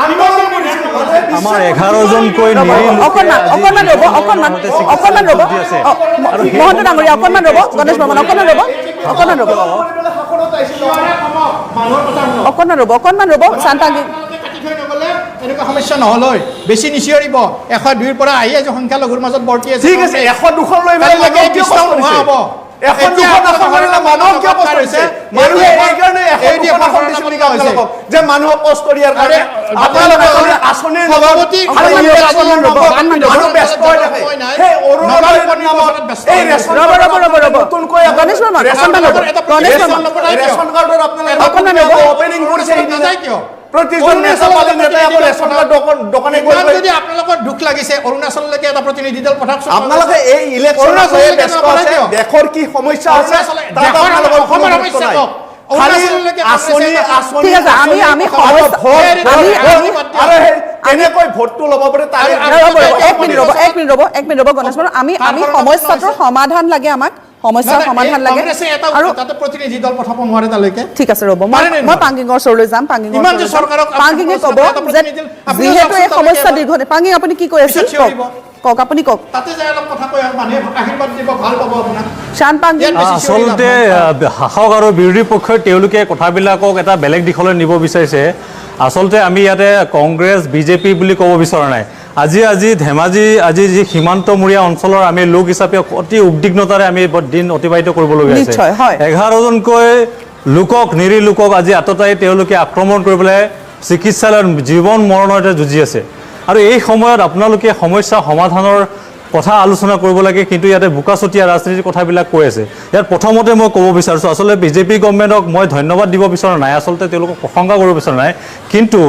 আন্দোলন কৰিছিলে। আমাৰ 11জনকৈ অকণমান ৰ'ব, মহন্ত ডাঙৰীয়া অকণমান ৰ'ব, গণেশ বৰ্মন অকণমান ৰ'ব, অকণমান ৰ'ব, শান পাংগিং। এনেকুৱা সমস্যা নহ'ল হয়, বেছি নিচিঞৰিব। 100-2ৰ পৰা আহি আছে, সংখ্যালঘুৰ মাজত বৰ্তি আছে। ঠিক আছে, 100-200 লৈ কালি লাগে মানুহক কিয় বিস্তাৰ কষ্ট নোহোৱা দিছে? হ'ব। 100-200 কৰিলে মানুহক কিয় কষ্ট দিছে? মানুহে এইকাৰণে 100-200 দিছে নেকি আপোনালোকক? যে মানুহক কষ্ট দিয়াৰ কাৰণে আপোনালোকে খালি আঁচনিৰ সভাপতি খালি ইলেকশ্যনৰ নামত মানুহ ব্যস্ত হৈ থাকে। সেই অৰুণোদয়ৰ নামত এই ৰেচন নতুনকৈ গণেশ বৰ্মন, ৰেচন কাৰ্ডৰ আপোনালোকে অপেনিং কৰিছে নাযায় কিয়? প্ৰতিজন নেতাবাদী নেতাই আকৌ ৰেচন কাৰ্ড দোকানে গৈ ইমান যদি আপোনালোকৰ দুখ লাগিছে, অৰুণাচললৈকে এটা প্ৰতিনিধি দল পঠাওকচোন। আপোনালোকে এই ইলেকশ্যনত ব্যস্ত আছে, দেশৰ কি সমস্যা আছে তাত আপোনালোকৰ অসমৰ সমস্যা কওক। খালি আঁচনি ঠিক আছে, আমি কেনেকৈ ভোটটো ল'ব পাৰে তাৰ এক মিনিট ৰ'ব গণেশ বৰ্মন, আমি সমস্যাটোৰ সমাধান লাগে, আমাক সমস্যাৰ সমাধান লাগে। আৰু তাতে প্ৰতিনিধি দল পঠাব নোৱাৰে তালৈকে। ঠিক আছে ৰ'ব, মই পাংগিঙৰ ওচৰলৈ যাম। পাংগিঙে ক'ব যিহেতু এই সমস্যা দীৰ্ঘ। পাংগিং আপুনি কি কৈ আছিল? কওক আপুনি কওক তাতে যাই অলপ কথা কৈ মানুহে আশীৰ্বাদ দিব ভাল পাব আপোনাক শান পাংগি আচলতে শাসক আৰু বিৰোধী পক্ষই তেওঁলোকে কথাবিলাকক এটা বেলেগ দিশলৈ নিব বিচাৰিছে আচলতে আমি ইয়াতে কংগ্ৰেছ বিজেপি বুলি ক'ব বিচৰা নাই আজি ধেমাজি আজি যি সীমান্তমূৰীয়া অঞ্চলৰ আমি লোক হিচাপে অতি উদ্বিগ্নতাৰে আমি দিন অতিবাহিত কৰিবলগীয়া হৈছে নিশ্চয়, হয়। 11জনকৈ লোকক নিৰীহ লোকক আজি আততাই তেওঁলোকে আক্ৰমণ কৰি পেলাই চিকিৎসালয়ত জীৱন মৰণতে যুঁজি আছে আৰু এই সময়ত আপোনালোকে সমস্যা সমাধানৰ কথা আলোচনা কৰিব লাগে কিন্তু ইয়াতে বোকাচতীয়া ৰাজনীতিৰ কথাবিলাক কৈ আছে ইয়াত প্ৰথমতে মই ক'ব বিচাৰিছোঁ আচলতে বিজেপি গভৰ্ণমেণ্টক মই ধন্যবাদ দিব বিচৰা নাই আচলতে তেওঁলোকক প্ৰশংসা কৰিব বিচৰা নাই কিন্তু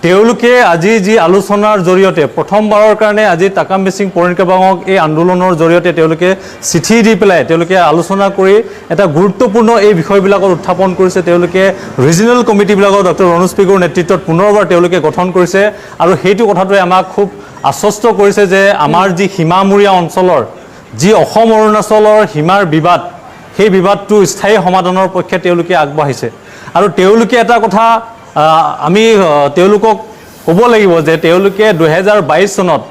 তেওঁলোকে আজি যি আলোচনাৰ জৰিয়তে প্ৰথমবাৰৰ কাৰণে আজি তাকাম মিচিং পৰণিকাবাঙক এই আন্দোলনৰ জৰিয়তে তেওঁলোকে চিঠি দি পেলাই তেওঁলোকে আলোচনা কৰি এটা গুৰুত্বপূৰ্ণ এই বিষয়বিলাকত উত্থাপন কৰিছে তেওঁলোকে ৰিজনেল কমিটিবিলাকক ডক্টৰ ৰণোজ পেগুৰ নেতৃত্বত পুনৰবাৰ তেওঁলোকে গঠন কৰিছে আৰু সেইটো কথাটোৱে আমাক খুব আশ্বস্ত কৰিছে যে আমাৰ যি সীমামূৰীয়া অঞ্চলৰ যি অসম অৰুণাচলৰ সীমাৰ বিবাদ সেই বিবাদটো স্থায়ী সমাধানৰ পক্ষে তেওঁলোকে আগবাঢ়িছে আৰু তেওঁলোকে এটা কথা আমি তেওঁলোকক ক'ব লাগিব যে তেওঁলোকে 2022 চনত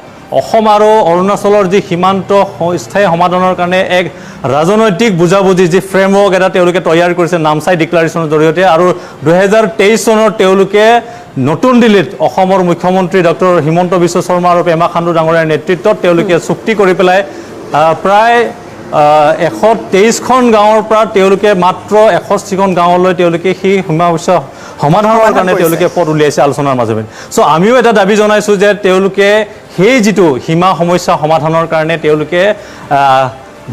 অসম আৰু অৰুণাচলৰ যি সীমান্ত স্থায়ী সমাধানৰ কাৰণে এক ৰাজনৈতিক বুজাবুজি যি ফ্ৰেমৱৰ্ক এটা তেওঁলোকে তৈয়াৰ কৰিছে নামচাই ডিক্লাৰেশ্যনৰ জৰিয়তে আৰু 2023 চনত তেওঁলোকে নতুন দিল্লীত অসমৰ মুখ্যমন্ত্ৰী ডক্টৰ হিমন্ত বিশ্ব শৰ্মা আৰু পেমা খাণ্ডু ডাঙৰীয়াৰ নেতৃত্বত তেওঁলোকে চুক্তি কৰি পেলাই প্ৰায় 123খন গাঁৱৰ পৰা তেওঁলোকে মাত্ৰ 61খন গাঁৱলৈ তেওঁলোকে সেই সমস্যা সমাধানৰ কাৰণে তেওঁলোকে পথ উলিয়াইছে আলোচনাৰ মাজে চ' আমিও এটা দাবী জনাইছোঁ যে তেওঁলোকে সেই যিটো সীমা সমস্যা সমাধানৰ কাৰণে তেওঁলোকে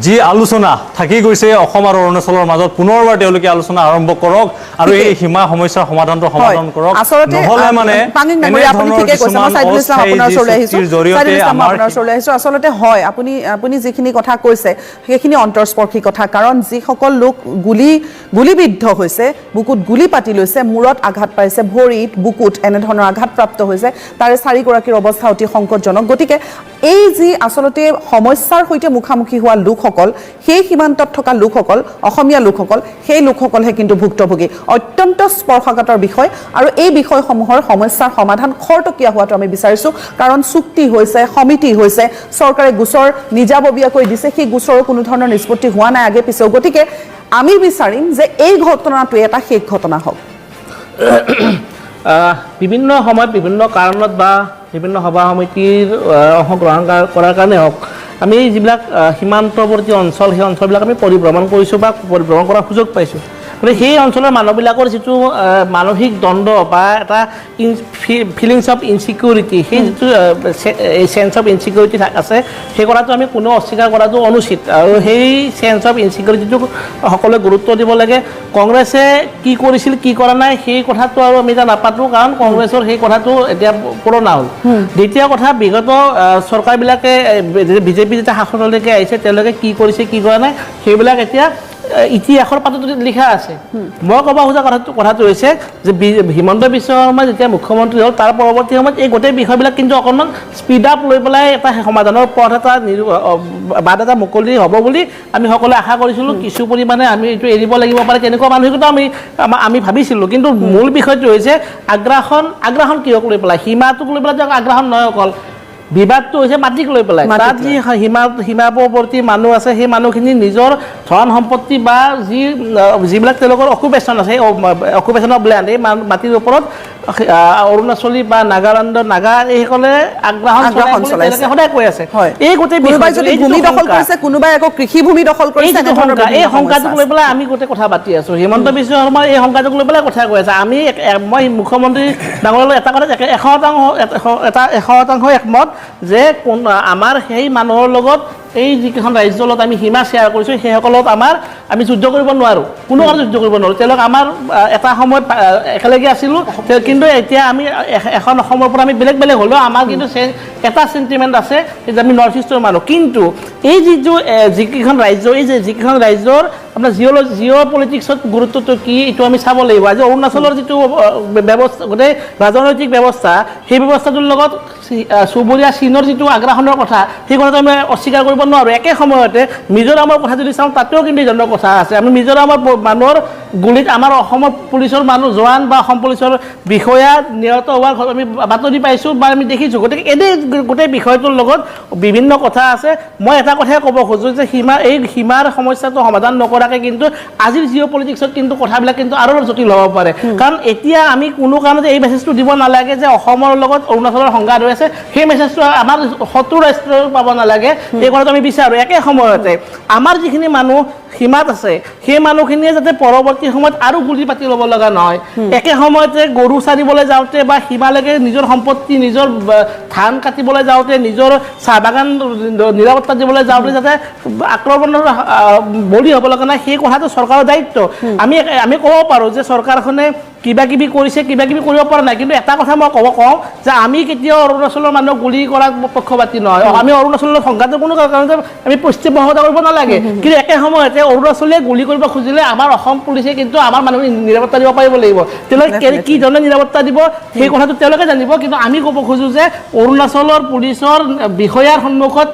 যি আলোচনা থাকি গৈছে অসম আৰু অৰুণাচলৰ মাজত পুনৰবাৰ তেওঁলোকে আলোচনা আৰম্ভ কৰক আৰু এই সীমা সমস্যাৰ সমাধানটো সমাধান কৰক নহ'লে মানে আচলতে হয় আপুনি যিখিনি কথা কৈছে সেইখিনি অন্তৰস্পৰ্শী কথা কাৰণ যিসকল লোক গুলীবিদ্ধ হৈছে বুকুত গুলী পাতি লৈছে মূৰত আঘাত পাইছে ভৰিত বুকুত এনেধৰণৰ আঘাতপ্ৰাপ্ত হৈছে তাৰে 4গৰাকীৰ অৱস্থা অতি সংকটজনক গতিকে এই যি আচলতে সমস্যাৰ সৈতে মুখামুখি হোৱা লোকসকল সেই সীমান্তত থকা লোকসকল অসমীয়া লোকসকল সেই লোকসকলহে কিন্তু ভুক্তভোগী অত্যন্ত স্পৰ্শকাতৰ বিষয় আৰু এই বিষয়সমূহৰ সমস্যাৰ সমাধান খৰতকীয়া হোৱাটো আমি বিচাৰিছোঁ কাৰণ চুক্তি হৈছে সমিতি হৈছে চৰকাৰে গোচৰ নিজাববীয়াকৈ দিছে সেই গোচৰৰ কোনো ধৰণৰ নিষ্পত্তি হোৱা নাই আগে পিছেও গতিকে আমি বিচাৰিম যে এই ঘটনাটোৱে এটা শেষ ঘটনা হওক বিভিন্ন সময়ত বিভিন্ন কাৰণত বা বিভিন্ন সভা সমিতিৰ অংশগ্ৰহণ কৰাৰ কাৰণে হওক আমি যিবিলাক সীমান্তৱৰ্তী অঞ্চল সেই অঞ্চলবিলাক আমি পৰিভ্ৰমণ কৰিছোঁ বা পৰিভ্ৰমণ কৰাৰ সুযোগ পাইছোঁ গতিকে সেই অঞ্চলৰ মানুহবিলাকৰ যিটো মানসিক দ্বন্দ্ব বা এটা ফিলিংছ অফ ইনচিকিউৰিটি সেই যিটো চেঞ্চ অফ ইনচিকিউৰিটি আছে সেই কথাটো আমি কোনেও অস্বীকাৰ কৰাটো অনুচিত আৰু সেই চেঞ্চ অফ ইনচিকিউৰিটিটোক সকলোৱে গুৰুত্ব দিব লাগে কংগ্ৰেছে কি কৰিছিল কি কৰা নাই সেই কথাটো আৰু আমি এতিয়া নাপাতোঁ কাৰণ কংগ্ৰেছৰ সেই কথাটো এতিয়া পুৰণা হ'ল দ্বিতীয় কথা বিগত চৰকাৰবিলাকে বিজেপি যেতিয়া শাসনলৈকে আহিছে তেওঁলোকে কি কৰিছে কি কৰা নাই সেইবিলাক এতিয়া ইতিহাসৰ পাতত লিখা আছে মই ক'ব খোজা কথাটো হৈছে যে হিমন্ত বিশ্ব শৰ্মা যেতিয়া মুখ্যমন্ত্ৰী হ'ল তাৰ পৰৱৰ্তী সময়ত এই গোটেই বিষয়বিলাক কিন্তু অকণমান স্পীড আপ লৈ পেলাই এটা সমাধানৰ পথ এটা বাট এটা মুকলি হ'ব বুলি আমি সকলোৱে আশা কৰিছিলোঁ কিছু পৰিমাণে আমি এইটো এৰিব লাগিব পাৰে তেনেকুৱা মানসিকতা আমি ভাবিছিলোঁ কিন্তু মূল বিষয়টো হৈছে আগ্ৰাসন কিহক লৈ পেলাই সীমাটোক লৈ পেলাই আগ্ৰাসন নহয় অকল বিবাদটো হৈছে মাটিক লৈ পেলাই তাত যি সীমাৱৰ্তী মানুহ আছে সেই মানুহখিনি নিজৰ ধন সম্পত্তি বা যিবিলাক তেওঁলোকৰ অকুপেশ্যন আছে অকুপেশ্যন অফ লেণ্ড এই মাটিৰ ওপৰত অৰুণাচলী বা নাগালেণ্ডৰ নাগা এইসকলে আগ্ৰাসন চলাইছে সদায় কৈ আছে এই গোটেই কোনোবাই আকৌ কৃষিভূমি দখল কৰিছে এই শংকাটোক লৈ পেলাই আমি গোটেই কথা পাতি আছোঁ হিমন্ত বিশ্ব শৰ্মাৰ এই শংকাটোক লৈ পেলাই কথা কৈ আছে মই মুখ্যমন্ত্ৰী ডাঙৰীয়ালৈ এটা কথা 100% একমত যে আমাৰ সেই মানুহৰ লগত এই যিকেইখন ৰাজ্যৰ লগত আমি সীমা শ্বেয়াৰ কৰিছোঁ সেইসকলৰ লগত আমি যুদ্ধ কৰিব নোৱাৰোঁ কোনো কাৰণে যুদ্ধ কৰিব নোৱাৰোঁ তেওঁলোক আমাৰ এটা সময়ত একেলগে আছিলোঁ কিন্তু এতিয়া আমি এখন অসমৰ পৰা আমি বেলেগ হ'লেও আমাৰ কিন্তু এটা চেণ্টিমেণ্ট আছে যে আমি নৰ্থ ইষ্টৰ মানুহ কিন্তু এই যিকেইখন ৰাজ্য যিকেইখন ৰাজ্যৰ আপোনাৰ জিঅ' পলিটিক্সত গুৰুত্বটো কি এইটো আমি চাব লাগিব আজি অৰুণাচলৰ যিটো ব্যৱস্থা গোটেই ৰাজনৈতিক ব্যৱস্থা সেই ব্যৱস্থাটোৰ লগত চুবুৰীয়া চীনৰ যিটো আগ্ৰাসনৰ কথা সেই কথাটো আমি অস্বীকাৰ কৰিব নোৱাৰোঁ। একে সময়তে মিজোৰামৰ কথা যদি চাওঁ তাতেও কিন্তু এই ধৰণৰ কথা আছে। আমি মিজোৰামৰ মানুহৰ গুলীত আমাৰ অসমৰ পুলিচৰ মানুহ জোৱান বা অসম পুলিচৰ বিষয়া নিহত হোৱাৰ আমি বাতৰি পাইছোঁ বা আমি দেখিছোঁ। গতিকে এনেই গোটেই বিষয়টোৰ লগত বিভিন্ন কথা আছে। মই এটা কথাই ক'ব খোজোঁ যে এই সীমাৰ সমস্যাটো সমাধান নকৰাকৈ কিন্তু আজিৰ জিঅ' পলিটিক্সত কিন্তু কথাবিলাক কিন্তু আৰু জটিল হ'ব পাৰে। কাৰণ এতিয়া আমি কোনো কাৰণতে এই মেছেজটো দিব নালাগে যে অসমৰ লগত অৰুণাচলৰ সংঘাত হৈ আছে, সেই মেছেজটো আমাৰ শত্ৰু ৰাষ্ট্ৰই পাব নালাগে, এই কথাটো আমি বিচাৰোঁ। একে সময়তে আমাৰ যিখিনি মানুহ সীমাত আছে সেই মানুহখিনিয়ে যাতে পৰৱৰ্তী সময়ত আৰু গুলি পাতি ল'ব লগা নহয়। একে সময়তে গৰু চাৰিবলৈ যাওঁতে বা সীমালৈকে নিজৰ সম্পত্তি নিজৰ ধান কাটিবলৈ যাওঁতে নিজৰ চাহ বাগান নিৰাপত্তা দিবলৈ যাওঁতে যাতে আক্ৰমণৰ বলি হ'ব লগা নাই, সেই কথাটো চৰকাৰৰ দায়িত্ব। আমি ক'ব পাৰোঁ যে চৰকাৰখনে কিবা কিবি কৰিছে, কিবা কিবি কৰিব পৰা নাই, কিন্তু এটা কথা মই কওঁ যে আমি কেতিয়াও অৰুণাচলৰ মানুহক গুলি কৰাৰ পক্ষপাতি নহয়। আমি অৰুণাচলৰ সংঘাতৰ কোনো কাৰণতে আমি পৃষ্ঠপোষকতা কৰিব নালাগে, কিন্তু একে সময়তে অৰুণাচলে গুলি কৰিব খুজিলে আমাৰ অসম পুলিচে কিন্তু আমাৰ মানুহক নিৰাপত্তা দিব পাৰিব লাগিব। তেওঁলোকে কি ধৰণে নিৰাপত্তা দিব সেই কথাটো তেওঁলোকে জানিব, কিন্তু আমি ক'ব খোজোঁ যে অৰুণাচলৰ পুলিচৰ বিষয়াৰ সন্মুখত